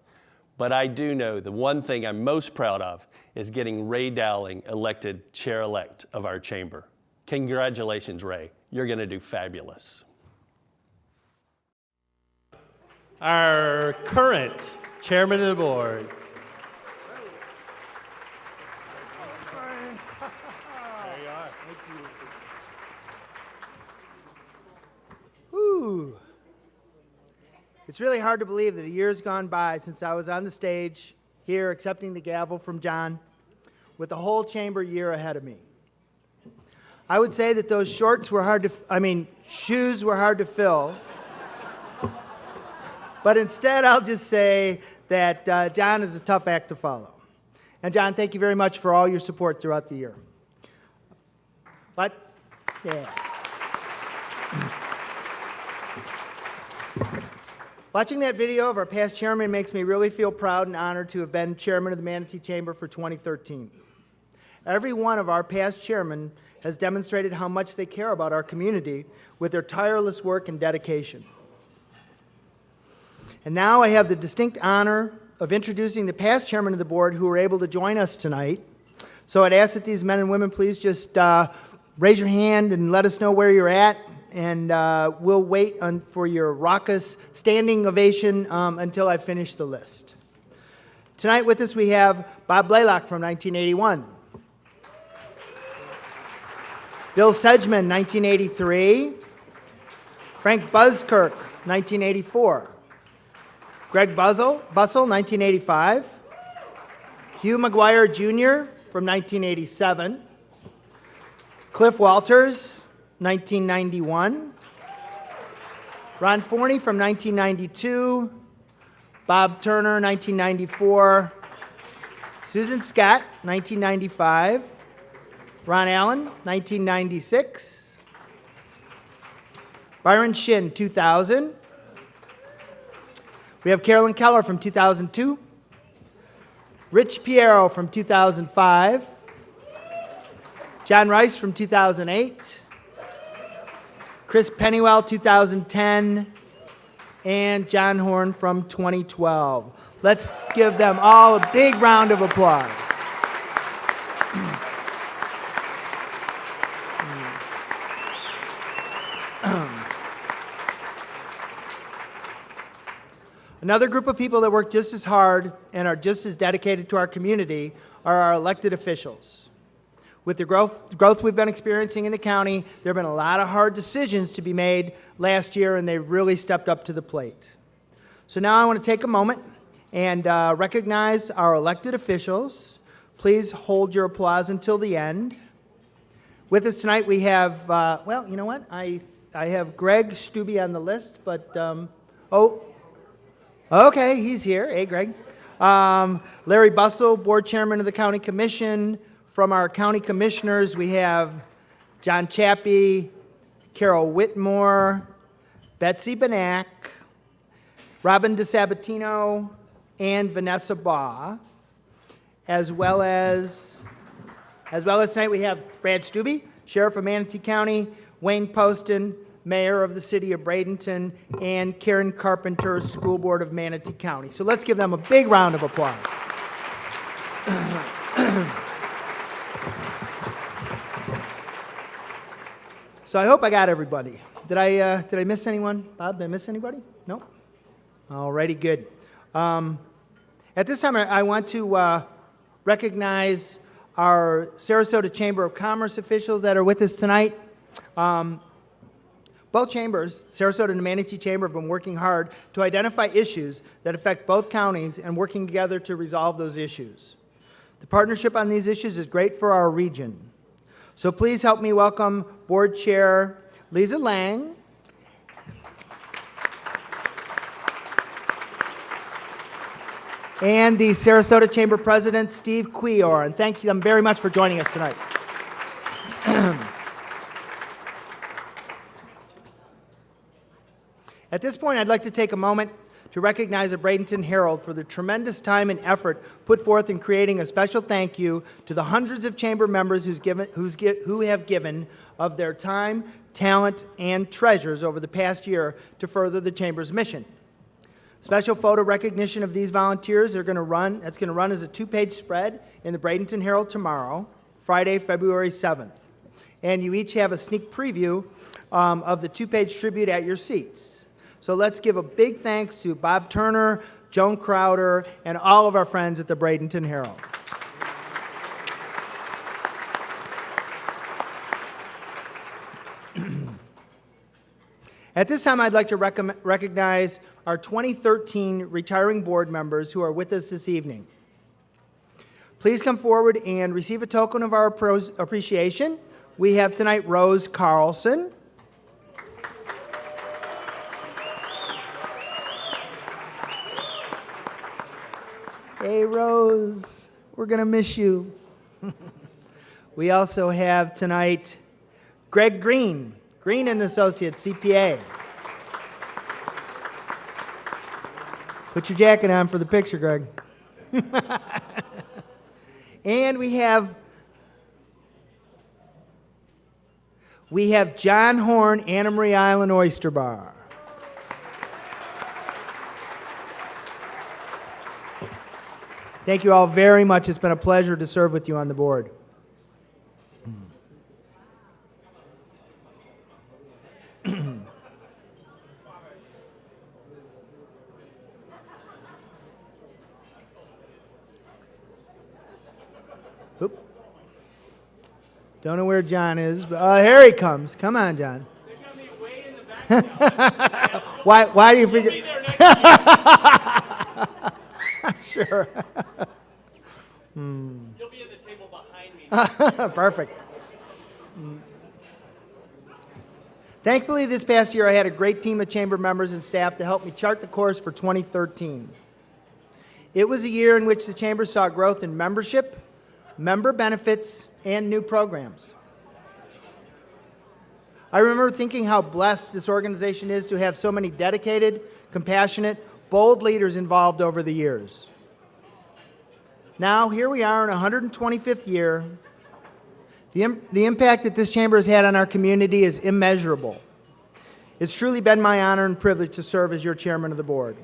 But I do know the one thing I'm most proud of is getting Ray Dowling elected chair-elect of our chamber. Congratulations, Ray. You're going to do fabulous. Our current chairman of the board. There you are. Thank you. Whew. It's really hard to believe that a year's gone by since I was on the stage here accepting the gavel from John with the whole chamber year ahead of me. I would say that those shoes were hard to fill. But instead, I'll just say that John is a tough act to follow. And John, thank you very much for all your support throughout the year. Yeah. Watching that video of our past chairman makes me really feel proud and honored to have been chairman of the Manatee Chamber for 2013. Every one of our past chairmen has demonstrated how much they care about our community with their tireless work and dedication. And now I have the distinct honor of introducing the past chairman of the board who are able to join us tonight. So I'd ask that these men and women please just raise your hand and let us know where you're at. And we'll wait for your raucous standing ovation until I finish the list. Tonight with us we have Bob Blaylock from 1981, Bill Sedgman, 1983, Frank Buskirk, 1984, Greg Bussell, 1985, Hugh McGuire Jr. from 1987, Cliff Walters, 1991, Ron Forney from 1992, Bob Turner, 1994, Susan Scott, 1995, Ron Allen, 1996, Byron Shin, 2000. We have Carolyn Keller from 2002, Rich Piero from 2005, John Rice from 2008, Chris Pennywell, 2010, and John Horn from 2012. Let's give them all a big round of applause. Another group of people that work just as hard and are just as dedicated to our community are our elected officials. With the growth we've been experiencing in the county, there have been a lot of hard decisions to be made last year, and they really stepped up to the plate. So now I want to take a moment and recognize our elected officials. Please hold your applause until the end. With us tonight we have, well, you know what? I have Greg Stubbe on the list, but, oh, okay, he's here. Hey, Greg. Larry Bussell, Board Chairman of the County Commission. From our county commissioners, we have John Chappie, Carol Whitmore, Betsy Benak, Robin DeSabatino, and Vanessa Baugh. As well as tonight we have Brad Stubbe, Sheriff of Manatee County, Wayne Poston, Mayor of the City of Bradenton, and Karen Carpenter, School Board of Manatee County. So let's give them a big round of applause. So I hope I got everybody. Did I miss anyone? Bob, did I miss anybody? No? Alrighty, good. At this time, I want to recognize our Sarasota Chamber of Commerce officials that are with us tonight. Both chambers, Sarasota and the Manatee Chamber, have been working hard to identify issues that affect both counties and working together to resolve those issues. The partnership on these issues is great for our region. So please help me welcome Board Chair Lisa Lang, and the Sarasota Chamber President, Steve Quior. And thank them very much for joining us tonight. At this point, I'd like to take a moment to recognize the Bradenton Herald for the tremendous time and effort put forth in creating a special thank you to the hundreds of chamber members who have given of their time, talent, and treasures over the past year to further the chamber's mission. Special photo recognition of these volunteers that's going to run as a 2-page spread in the Bradenton Herald tomorrow, Friday, February 7th. And you each have a sneak preview of the 2-page tribute at your seats. So let's give a big thanks to Bob Turner, Joan Crowder, and all of our friends at the Bradenton Herald. At this time, I'd like to recognize our 2013 retiring board members who are with us this evening. Please come forward and receive a token of our appreciation. We have tonight Rose Carlson, hey, Rose, we're going to miss you. We also have tonight Greg Green, Green & Associates, CPA. Put your jacket on for the picture, Greg. And we have John Horn, Anna Marie Island Oyster Bar. Thank you all very much. It's been a pleasure to serve with you on the board. Oop. Don't know where John is, but here he comes. Come on, John. Why do you figure? Sure. You'll be at the table behind me. Perfect. Thankfully, this past year I had a great team of chamber members and staff to help me chart the course for 2013. It was a year in which the chamber saw growth in membership, member benefits, and new programs. I remember thinking how blessed this organization is to have so many dedicated, compassionate, bold leaders involved over the years. Now, here we are in 125th year. The impact that this chamber has had on our community is immeasurable. It's truly been my honor and privilege to serve as your chairman of the board.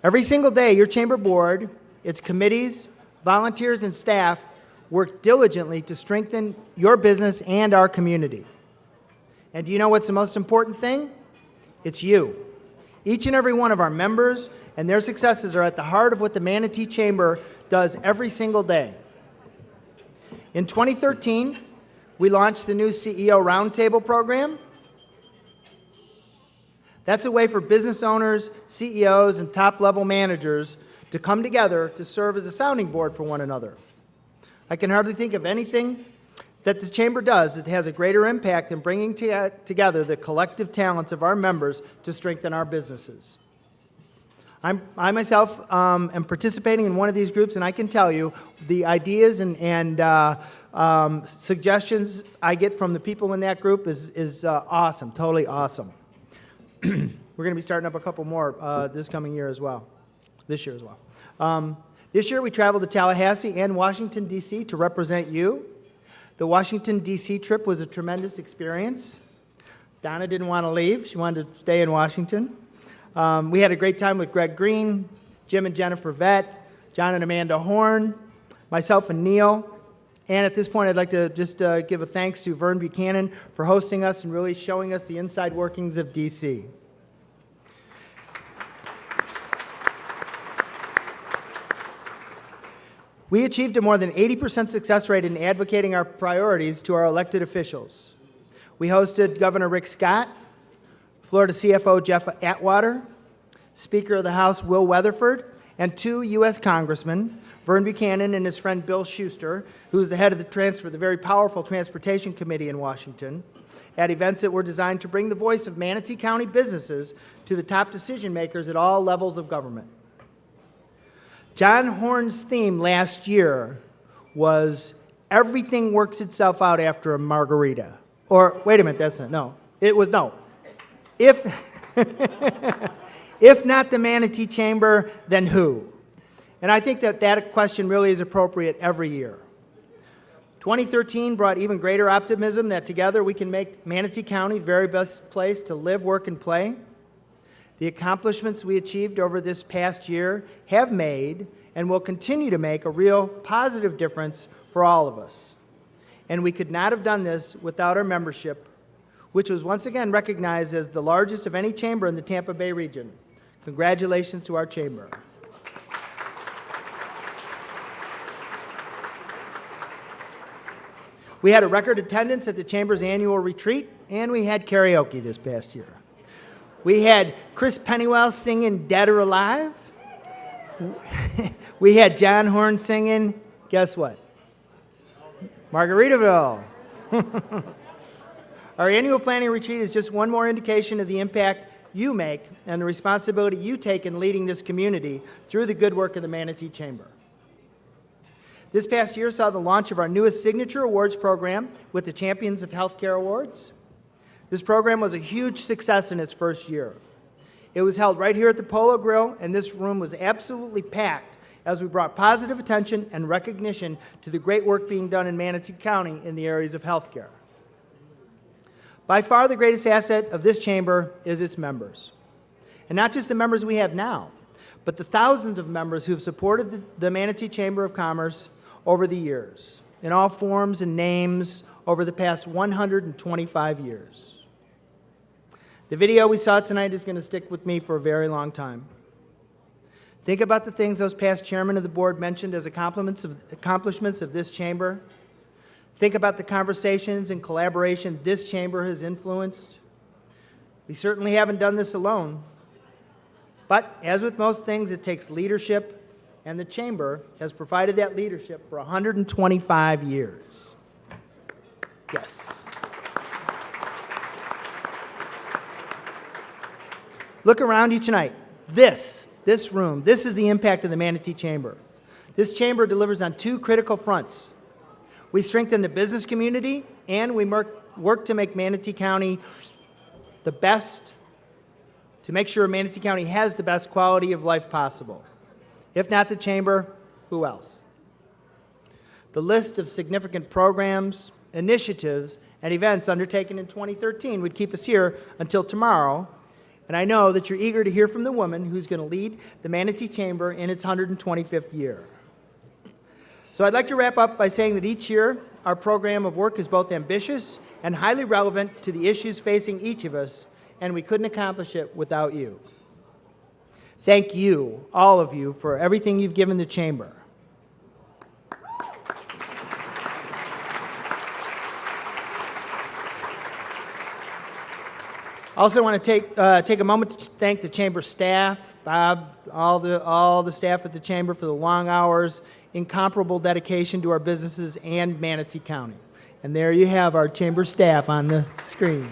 Every single day, your chamber board, its committees, volunteers, and staff work diligently to strengthen your business and our community. And do you know what's the most important thing? It's you. Each and every one of our members and their successes are at the heart of what the Manatee Chamber does every single day. In 2013, we launched the new CEO Roundtable program. That's a way for business owners, CEOs, and top-level managers to come together to serve as a sounding board for one another. I can hardly think of anything that the Chamber does that has a greater impact than bringing together the collective talents of our members to strengthen our businesses. I myself am participating in one of these groups, and I can tell you the ideas and suggestions I get from the people in that group is awesome, totally awesome. We're going to be starting up a couple more this coming year as well, this year as well. This year we traveled to Tallahassee and Washington, D.C. to represent you. The Washington, D.C. trip was a tremendous experience. Donna didn't want to leave. She wanted to stay in Washington. We had a great time with Greg Green, Jim and Jennifer Vett, John and Amanda Horn, myself and Neil. And at this point, I'd like to just give a thanks to Vern Buchanan for hosting us and really showing us the inside workings of D.C. We achieved a more than 80% success rate in advocating our priorities to our elected officials. We hosted Governor Rick Scott, Florida CFO Jeff Atwater, Speaker of the House Will Weatherford, and 2 U.S. Congressmen, Vern Buchanan and his friend Bill Schuster, who is the head of the very powerful Transportation Committee in Washington, at events that were designed to bring the voice of Manatee County businesses to the top decision makers at all levels of government. John Horn's theme last year was everything works itself out after a margarita. Or, wait a minute, that's not, no. It was, no. If not the Manatee Chamber, then who? And I think that question really is appropriate every year. 2013 brought even greater optimism that together we can make Manatee County the very best place to live, work, and play. The accomplishments we achieved over this past year have made and will continue to make a real positive difference for all of us. And we could not have done this without our membership, which was once again recognized as the largest of any chamber in the Tampa Bay region. Congratulations to our chamber. We had a record attendance at the Chamber's annual retreat, and we had karaoke this past year. We had Chris Pennywell singing Dead or Alive. We had John Horn singing, guess what? Margaritaville. Our annual planning retreat is just one more indication of the impact you make and the responsibility you take in leading this community through the good work of the Manatee Chamber. This past year saw the launch of our newest signature awards program with the Champions of Healthcare Awards. This program was a huge success in its first year. It was held right here at the Polo Grill, and this room was absolutely packed as we brought positive attention and recognition to the great work being done in Manatee County in the areas of healthcare. By far the greatest asset of this chamber is its members. And not just the members we have now, but the thousands of members who have supported the Manatee Chamber of Commerce over the years, in all forms and names over the past 125 years. The video we saw tonight is going to stick with me for a very long time. Think about the things those past chairmen of the board mentioned as accomplishments of this chamber. Think about the conversations and collaboration this chamber has influenced. We certainly haven't done this alone. But as with most things, it takes leadership, and the chamber has provided that leadership for 125 years. Yes. Look around you tonight. This room, this is the impact of the Manatee Chamber. This chamber delivers on 2 critical fronts. We strengthen the business community, and we work to make Manatee County the best, to make sure Manatee County has the best quality of life possible. If not the chamber, who else? The list of significant programs, initiatives, and events undertaken in 2013 would keep us here until tomorrow, and I know that you're eager to hear from the woman who's going to lead the Manatee Chamber in its 125th year. So I'd like to wrap up by saying that each year our program of work is both ambitious and highly relevant to the issues facing each of us, and we couldn't accomplish it without you. Thank you, all of you, for everything you've given the Chamber. I also want to take a moment to thank the Chamber staff, Bob, all the staff at the Chamber for the long hours, incomparable dedication to our businesses and Manatee County. And there you have our Chamber staff on the screen.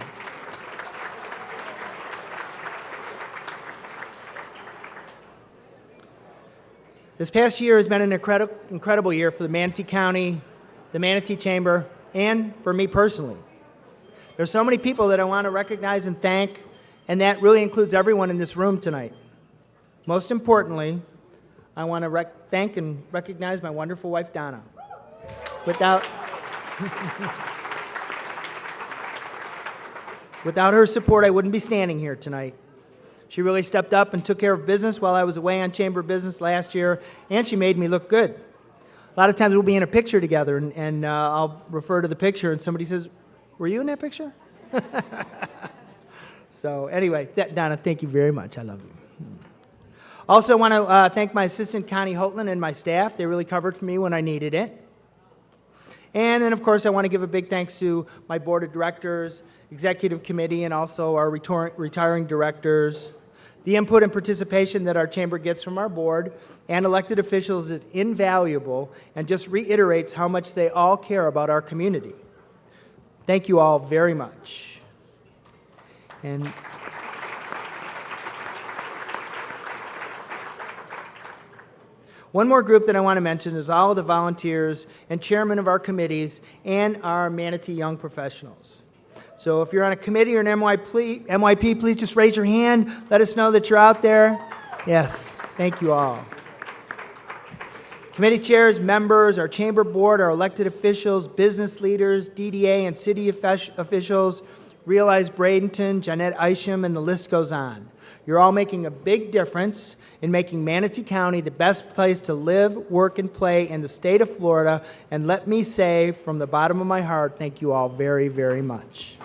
This past year has been an incredible year for the Manatee County, the Manatee Chamber, and for me personally. There's so many people that I want to recognize and thank, and that really includes everyone in this room tonight. Most importantly, I want to thank and recognize my wonderful wife, Donna. Without her support, I wouldn't be standing here tonight. She really stepped up and took care of business while I was away on Chamber business last year, and she made me look good. A lot of times we'll be in a picture together, and I'll refer to the picture, and somebody says, "Were you in that picture?" So anyway, Donna, thank you very much. I love you. Also want to thank my assistant, Connie Hotland, and my staff. They really covered for me when I needed it. And then, of course, I want to give a big thanks to my board of directors, executive committee, and also our retiring directors. The input and participation that our chamber gets from our board and elected officials is invaluable and just reiterates how much they all care about our community. Thank you all very much. And one more group that I want to mention is all of the volunteers and chairmen of our committees and our Manatee Young Professionals. So if you're on a committee or an MYP, please just raise your hand. Let us know that you're out there. Yes, thank you all. Committee chairs, members, our chamber board, our elected officials, business leaders, DDA and city officials, Realize Bradenton, Jeanette Isham, and the list goes on. You're all making a big difference in making Manatee County the best place to live, work, and play in the state of Florida. And let me say, from the bottom of my heart, thank you all very, very much.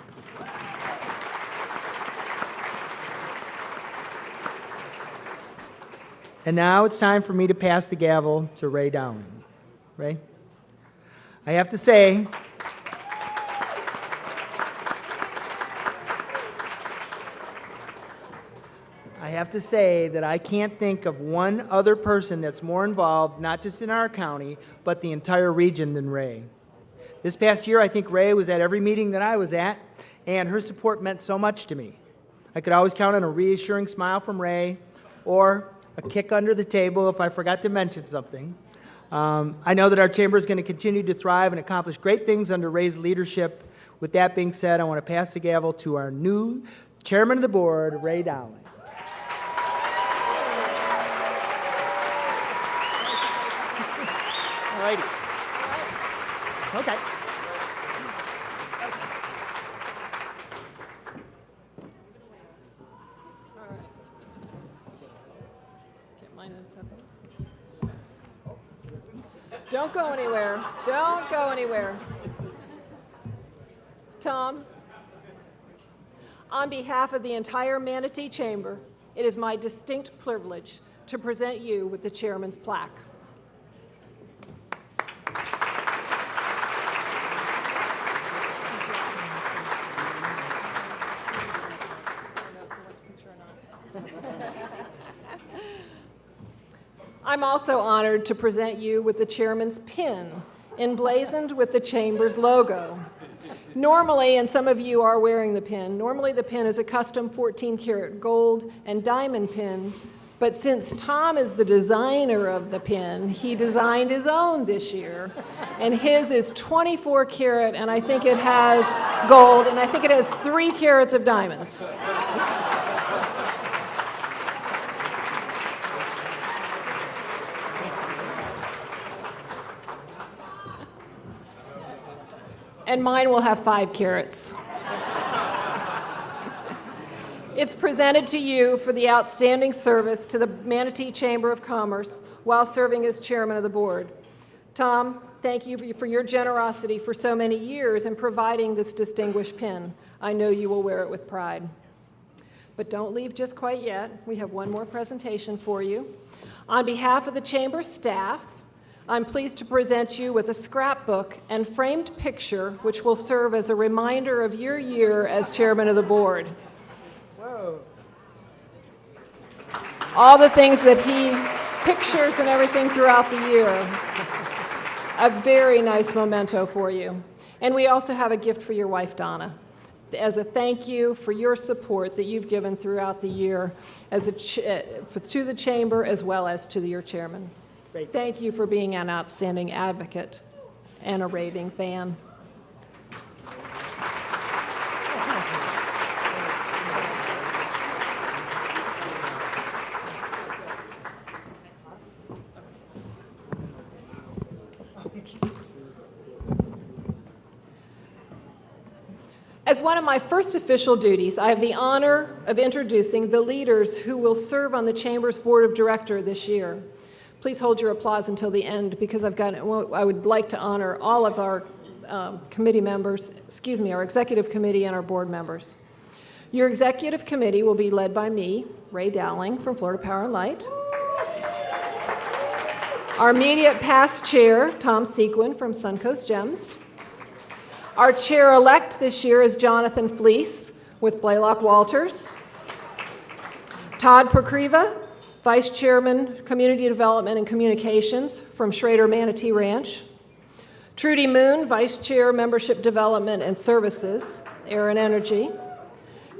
And now it's time for me to pass the gavel to Ray Dowling. Ray? I have to say, that I can't think of one other person that's more involved, not just in our county, but the entire region than Ray. This past year, I think Ray was at every meeting that I was at, and her support meant so much to me. I could always count on a reassuring smile from Ray, or a kick under the table if I forgot to mention something. I know that our chamber is going to continue to thrive and accomplish great things under Ray's leadership. With that being said, I want to pass the gavel to our new chairman of the board, Ray Dowling. All righty. Okay. Don't go anywhere. Don't go anywhere. Tom, on behalf of the entire Manatee Chamber, it is my distinct privilege to present you with the Chairman's plaque. I'm also honored to present you with the Chairman's pin, emblazoned with the Chamber's logo. Normally, and some of you are wearing the pin, normally the pin is a custom 14-karat gold and diamond pin, but since Tom is the designer of the pin, he designed his own this year, and his is 24 karat, and I think it has gold, and I think it has 3 carats of diamonds. And mine will have 5 carats. It's presented to you for the outstanding service to the Manatee Chamber of Commerce while serving as chairman of the board. Tom, thank you for your generosity for so many years in providing this distinguished pin. I know you will wear it with pride. But don't leave just quite yet. We have one more presentation for you. On behalf of the Chamber staff, I'm pleased to present you with a scrapbook and framed picture which will serve as a reminder of your year as Chairman of the Board. Whoa. All the things that he pictures and everything throughout the year. A very nice memento for you. And we also have a gift for your wife, Donna, as a thank you for your support that you've given throughout the year as to the Chamber as well as to your Chairman. Great. Thank you for being an outstanding advocate and a raving fan. As one of my first official duties, I have the honor of introducing the leaders who will serve on the Chamber's Board of Directors this year. Please hold your applause until the end because I would like to honor all of our committee members, our executive committee and our board members. Your executive committee will be led by me, Ray Dowling from Florida Power and Light. Our immediate past chair, Tom Sequin from Suncoast Gems. Our chair-elect this year is Jonathan Fleece with Blaylock Walters. Todd Pokriva, Vice Chairman, Community Development and Communications from Schrader Manatee Ranch. Trudy Moon, Vice Chair, Membership Development and Services, Air and Energy.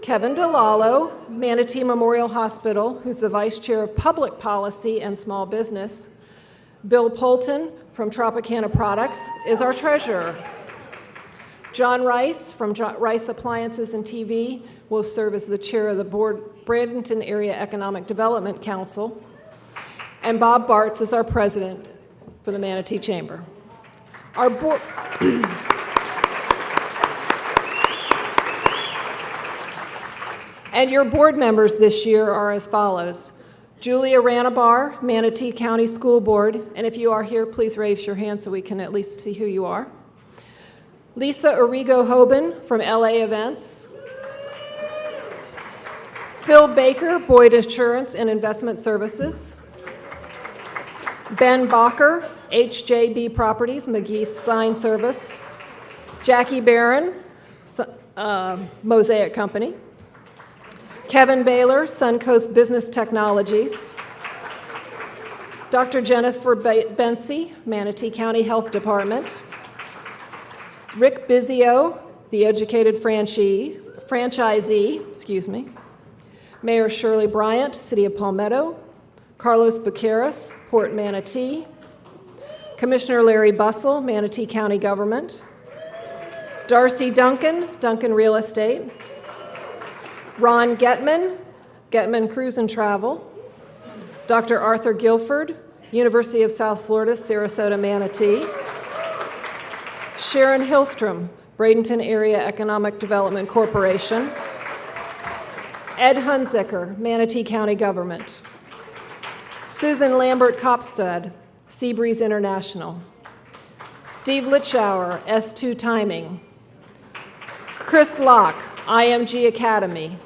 Kevin DeLallo, Manatee Memorial Hospital, who's the Vice Chair of Public Policy and Small Business. Bill Polton from Tropicana Products is our treasurer. John Rice from Rice Appliances and TV will serve as the chair of the Bradenton Area Economic Development Council. And Bob Bartz is our president for the Manatee Chamber. Our board and your board members this year are as follows. Julia Ranabar, Manatee County School Board, and if you are here, please raise your hand so we can at least see who you are. Lisa Arrigo-Hoban from LA Events. Phil Baker, Boyd Assurance and Investment Services. Ben Bacher, HJB Properties, McGee's Sign Service. Jackie Barron, Mosaic Company. Kevin Baylor, Suncoast Business Technologies. Dr. Jennifer Bency, Manatee County Health Department. Rick Bizio, the Educated franchisee, Mayor Shirley Bryant, City of Palmetto. Carlos Bucaras, Port Manatee. Commissioner Larry Bussell, Manatee County Government. Darcy Duncan, Duncan Real Estate. Ron Getman, Getman Cruise and Travel. Dr. Arthur Guilford, University of South Florida, Sarasota, Manatee. Sharon Hillstrom, Bradenton Area Economic Development Corporation. Ed Hunziker, Manatee County Government. Susan Lambert-Kopstad, Seabreeze International. Steve Litschauer, S2 Timing. Chris Locke, IMG Academy.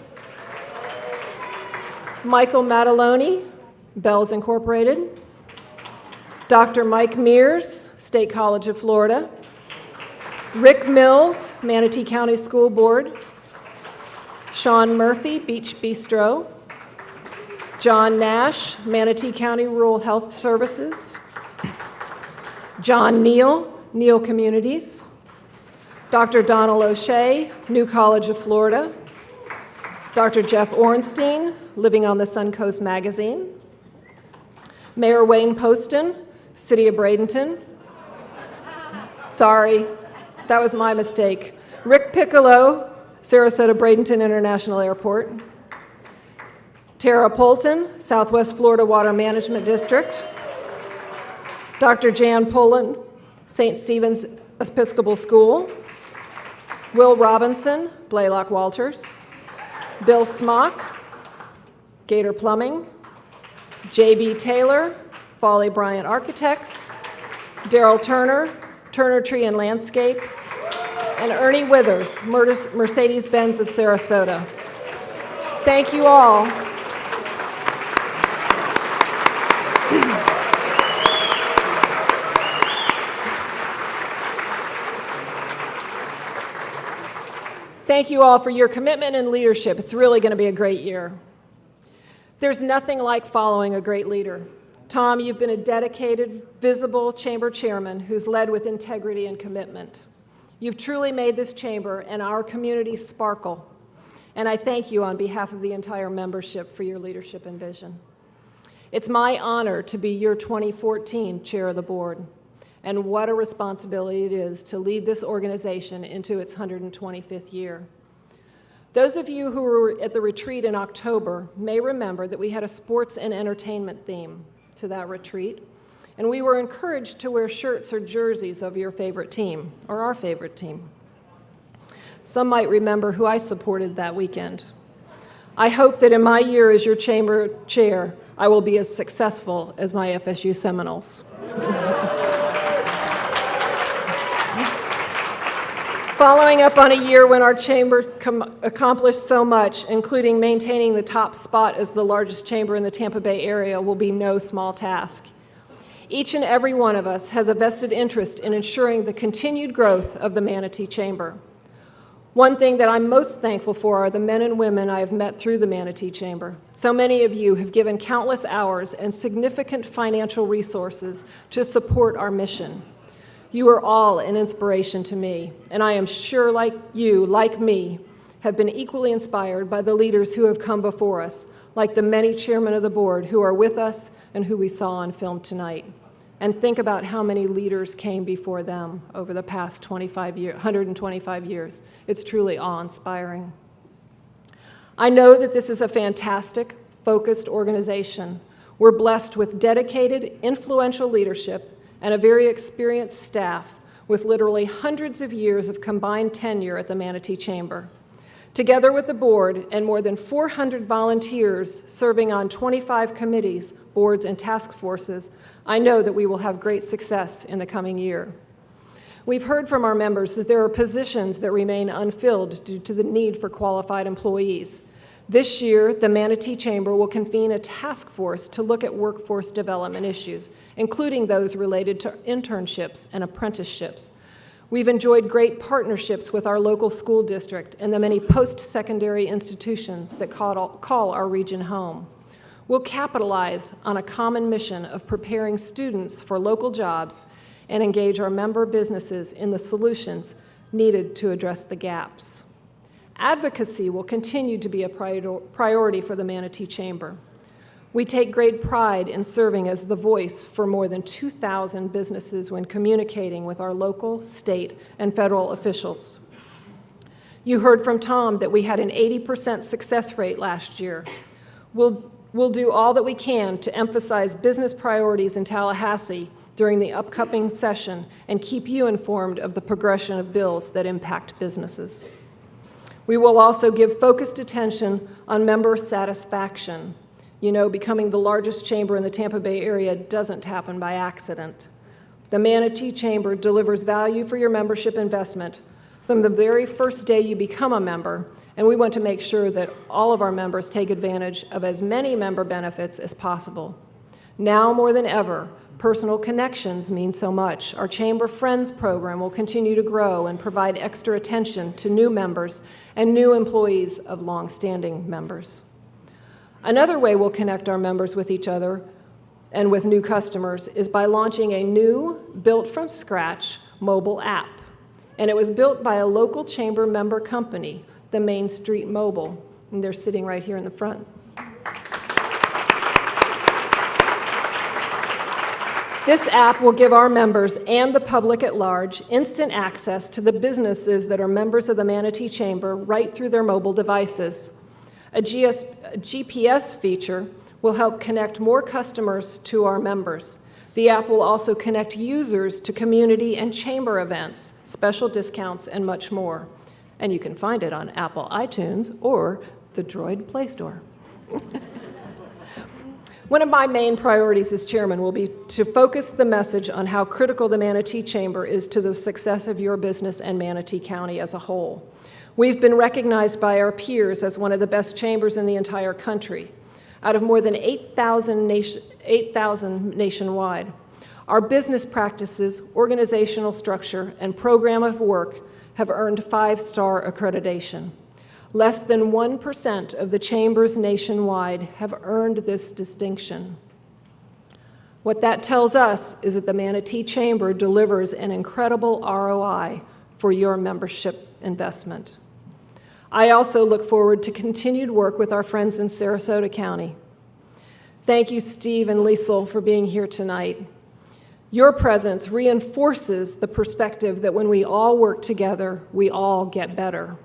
Michael Mataloni, Bells Incorporated. Dr. Mike Mears, State College of Florida. Rick Mills, Manatee County School Board. Sean Murphy, Beach Bistro. John Nash, Manatee County Rural Health Services. John Neal, Neal Communities. Dr. Donald O'Shea, New College of Florida. Dr. Jeff Ornstein, Living on the Suncoast Magazine. Mayor Wayne Poston, City of Bradenton. Sorry, that was my mistake. Rick Piccolo, Sarasota Bradenton International Airport. Tara Polton, Southwest Florida Water Management District. Dr. Jan Pullen, St. Stephen's Episcopal School. Will Robinson, Blaylock Walters. Bill Smock, Gator Plumbing. J.B. Taylor, Folly Bryant Architects. Daryl Turner, Turner Tree and Landscape. And Ernie Withers, Mercedes-Benz of Sarasota. Thank you all. Thank you all for your commitment and leadership. It's really going to be a great year. There's nothing like following a great leader. Tom, you've been a dedicated, visible chamber chairman who's led with integrity and commitment. You've truly made this chamber and our community sparkle, and I thank you on behalf of the entire membership for your leadership and vision. It's my honor to be your 2014 chair of the board, and what a responsibility it is to lead this organization into its 125th year. Those of you who were at the retreat in October may remember that we had a sports and entertainment theme to that retreat, and we were encouraged to wear shirts or jerseys of your favorite team, or our favorite team. Some might remember who I supported that weekend. I hope that in my year as your chamber chair, I will be as successful as my FSU Seminoles. Following up on a year when our chamber accomplished so much, including maintaining the top spot as the largest chamber in the Tampa Bay area, will be no small task. Each and every one of us has a vested interest in ensuring the continued growth of the Manatee Chamber. One thing that I'm most thankful for are the men and women I have met through the Manatee Chamber. So many of you have given countless hours and significant financial resources to support our mission. You are all an inspiration to me, and I am sure like you, like me, have been equally inspired by the leaders who have come before us, like the many chairmen of the board who are with us and who we saw on film tonight. And think about how many leaders came before them over the past 125 years. It's truly awe-inspiring. I know that this is a fantastic, focused organization. We're blessed with dedicated, influential leadership and a very experienced staff with literally hundreds of years of combined tenure at the Manatee Chamber. Together with the board and more than 400 volunteers serving on 25 committees, boards, and task forces, I know that we will have great success in the coming year. We've heard from our members that there are positions that remain unfilled due to the need for qualified employees. This year, the Manatee Chamber will convene a task force to look at workforce development issues, including those related to internships and apprenticeships. We've enjoyed great partnerships with our local school district and the many post-secondary institutions that call our region home. We'll capitalize on a common mission of preparing students for local jobs and engage our member businesses in the solutions needed to address the gaps. Advocacy will continue to be a priority for the Manatee Chamber. We take great pride in serving as the voice for more than 2,000 businesses when communicating with our local, state, and federal officials. You heard from Tom that we had an 80% success rate last year. We'll do all that we can to emphasize business priorities in Tallahassee during the upcoming session and keep you informed of the progression of bills that impact businesses. We will also give focused attention on member satisfaction. You know, becoming the largest chamber in the Tampa Bay area doesn't happen by accident. The Manatee Chamber delivers value for your membership investment from the very first day you become a member, and we want to make sure that all of our members take advantage of as many member benefits as possible. Now more than ever, personal connections mean so much. Our Chamber Friends program will continue to grow and provide extra attention to new members and new employees of long-standing members. Another way we'll connect our members with each other and with new customers is by launching a new, built-from-scratch mobile app. And it was built by a local chamber member company, the Main Street Mobile, and they're sitting right here in the front. This app will give our members and the public at large instant access to the businesses that are members of the Manatee Chamber right through their mobile devices. A GPS feature will help connect more customers to our members. The app will also connect users to community and chamber events, special discounts, and much more. And you can find it on Apple iTunes or the Droid Play Store. One of my main priorities as chairman will be to focus the message on how critical the Manatee Chamber is to the success of your business and Manatee County as a whole. We've been recognized by our peers as one of the best chambers in the entire country, out of more than 8,000 nationwide. Our business practices, organizational structure, and program of work have earned 5-star accreditation. Less than 1% of the chambers nationwide have earned this distinction. What that tells us is that the Manatee Chamber delivers an incredible ROI for your membership investment. I also look forward to continued work with our friends in Sarasota County. Thank you, Steve and Liesl, for being here tonight. Your presence reinforces the perspective that when we all work together, we all get better.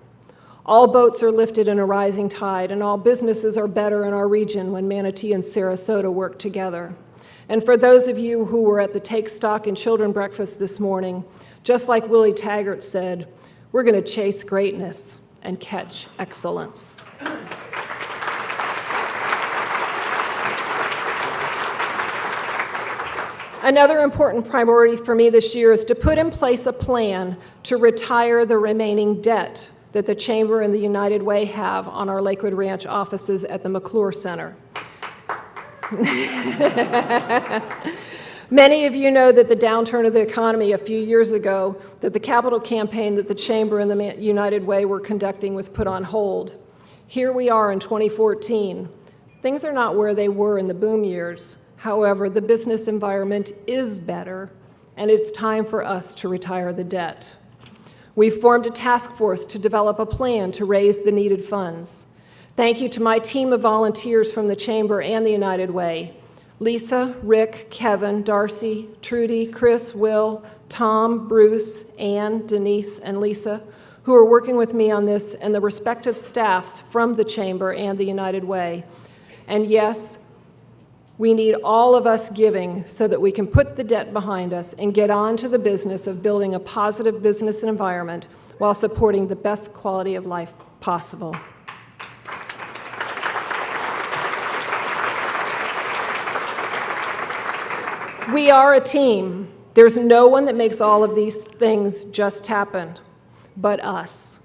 All boats are lifted in a rising tide, and all businesses are better in our region when Manatee and Sarasota work together. And for those of you who were at the Take Stock and Children Breakfast this morning, just like Willie Taggart said, we're going to chase greatness and catch excellence. Another important priority for me this year is to put in place a plan to retire the remaining debt that the Chamber and the United Way have on our Lakewood Ranch offices at the McClure Center. Many of you know that the downturn of the economy a few years ago, that the capital campaign that the Chamber and the United Way were conducting was put on hold. Here we are in 2014. Things are not where they were in the boom years. However, the business environment is better, and it's time for us to retire the debt. We've formed a task force to develop a plan to raise the needed funds. Thank you to my team of volunteers from the Chamber and the United Way. Lisa, Rick, Kevin, Darcy, Trudy, Chris, Will, Tom, Bruce, Ann, Denise, and Lisa, who are working with me on this, and the respective staffs from the Chamber and the United Way. And yes, we need all of us giving so that we can put the debt behind us and get on to the business of building a positive business environment while supporting the best quality of life possible. We are a team. There's no one that makes all of these things just happen but us.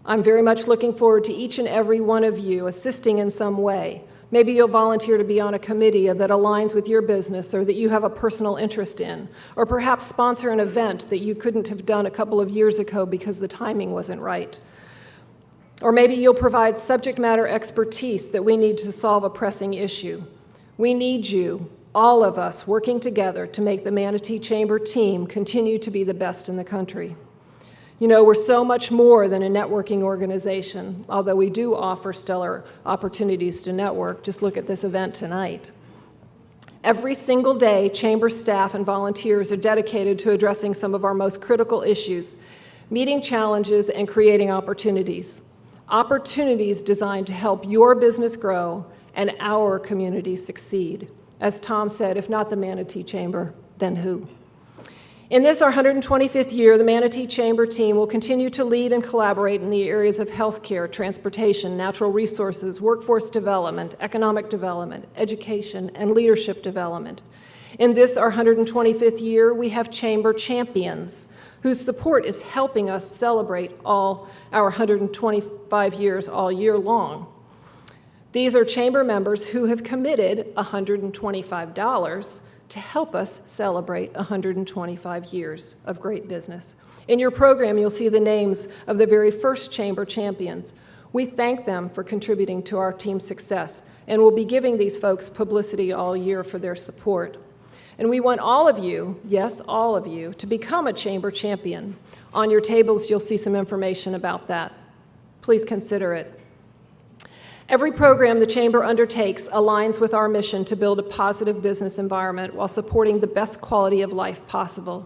I'm very much looking forward to each and every one of you assisting in some way. Maybe you'll volunteer to be on a committee that aligns with your business or that you have a personal interest in, or perhaps sponsor an event that you couldn't have done a couple of years ago because the timing wasn't right. Or maybe you'll provide subject matter expertise that we need to solve a pressing issue. We need you, all of us, working together to make the Manatee Chamber team continue to be the best in the country. You know, we're so much more than a networking organization, although we do offer stellar opportunities to network. Just look at this event tonight. Every single day, Chamber staff and volunteers are dedicated to addressing some of our most critical issues, meeting challenges and creating opportunities. Opportunities designed to help your business grow and our community succeed. As Tom said, if not the Manatee Chamber, then who? In this, our 125th year, the Manatee Chamber team will continue to lead and collaborate in the areas of healthcare, transportation, natural resources, workforce development, economic development, education, and leadership development. In this, our 125th year, we have Chamber champions whose support is helping us celebrate all our 125 years all year long. These are Chamber members who have committed $125 to help us celebrate 125 years of great business. In your program, you'll see the names of the very first Chamber champions. We thank them for contributing to our team's success, and we'll be giving these folks publicity all year for their support. And we want all of you, yes, all of you, to become a Chamber champion. On your tables, you'll see some information about that. Please consider it. Every program the Chamber undertakes aligns with our mission to build a positive business environment while supporting the best quality of life possible.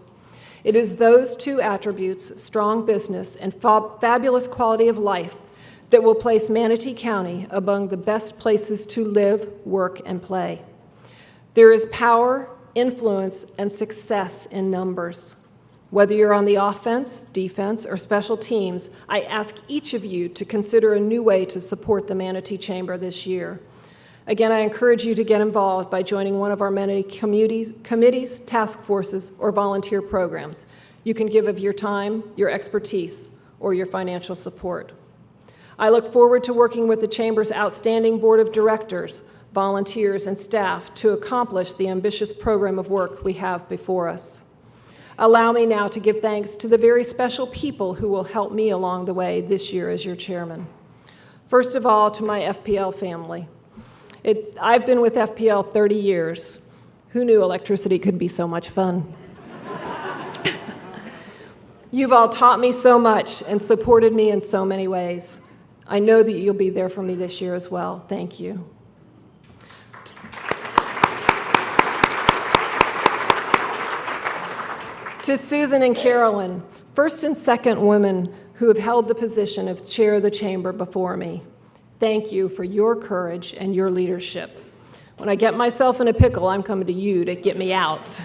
It is those two attributes, strong business and fabulous quality of life, that will place Manatee County among the best places to live, work, and play. There is power, influence, and success in numbers. Whether you're on the offense, defense, or special teams, I ask each of you to consider a new way to support the Manatee Chamber this year. Again, I encourage you to get involved by joining one of our many committees, task forces, or volunteer programs. You can give of your time, your expertise, or your financial support. I look forward to working with the Chamber's outstanding board of directors, volunteers, and staff to accomplish the ambitious program of work we have before us. Allow me now to give thanks to the very special people who will help me along the way this year as your chairman. First of all, to my FPL family. I've been with FPL 30 years. Who knew electricity could be so much fun? You've all taught me so much and supported me in so many ways. I know that you'll be there for me this year as well. Thank you. To Susan and Carolyn, first and second women who have held the position of chair of the chamber before me. Thank you for your courage and your leadership. When I get myself in a pickle, I'm coming to you to get me out.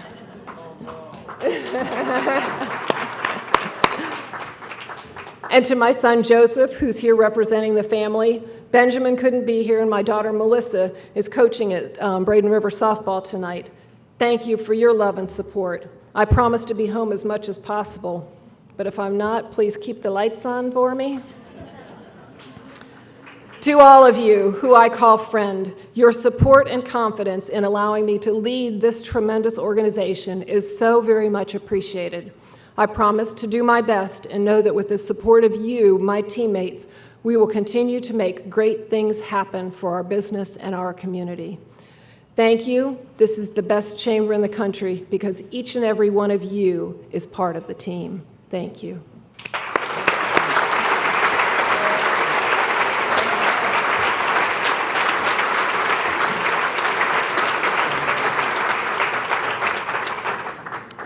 And to my son Joseph, who's here representing the family. Benjamin couldn't be here, and my daughter Melissa is coaching at Braden River softball tonight. Thank you for your love and support. I promise to be home as much as possible, but if I'm not, please keep the lights on for me. To all of you who I call friend, your support and confidence in allowing me to lead this tremendous organization is so very much appreciated. I promise to do my best and know that with the support of you, my teammates, we will continue to make great things happen for our business and our community. Thank you. This is the best chamber in the country because each and every one of you is part of the team. Thank you.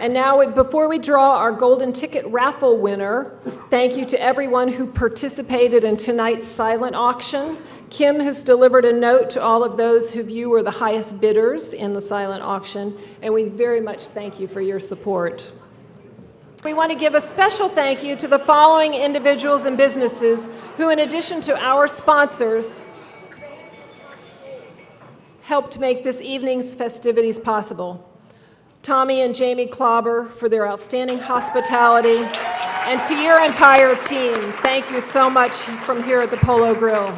And now, before we draw our golden ticket raffle winner, thank you to everyone who participated in tonight's silent auction. Kim has delivered a note to all of those of you who were the highest bidders in the silent auction, and we very much thank you for your support. We want to give a special thank you to the following individuals and businesses who, in addition to our sponsors, helped make this evening's festivities possible. Tommy and Jamie Klauber for their outstanding hospitality, and to your entire team, thank you so much from here at the Polo Grill.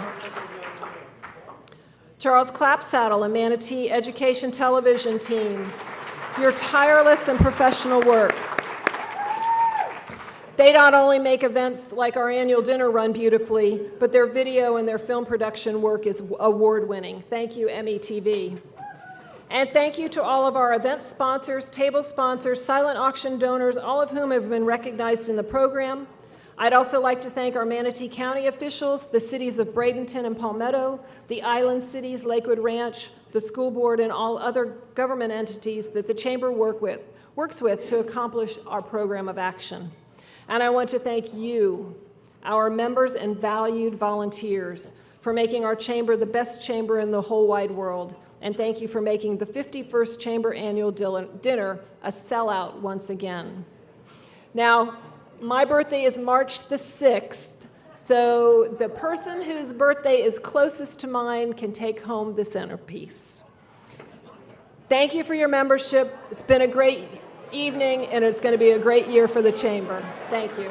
Charles Clapsaddle and Manatee Education Television team, your tireless and professional work. They not only make events like our annual dinner run beautifully, but their video and their film production work is award-winning. Thank you, METV. And thank you to all of our event sponsors, table sponsors, silent auction donors, all of whom have been recognized in the program. I'd also like to thank our Manatee County officials, the cities of Bradenton and Palmetto, the island cities, Lakewood Ranch, the school board, and all other government entities that the Chamber works with to accomplish our program of action. And I want to thank you, our members and valued volunteers, for making our Chamber the best chamber in the whole wide world. And thank you for making the 51st Chamber Annual Dinner a sellout once again. Now, my birthday is March the 6th, so the person whose birthday is closest to mine can take home the centerpiece. Thank you for your membership. It's been a great evening, and it's going to be a great year for the Chamber. Thank you.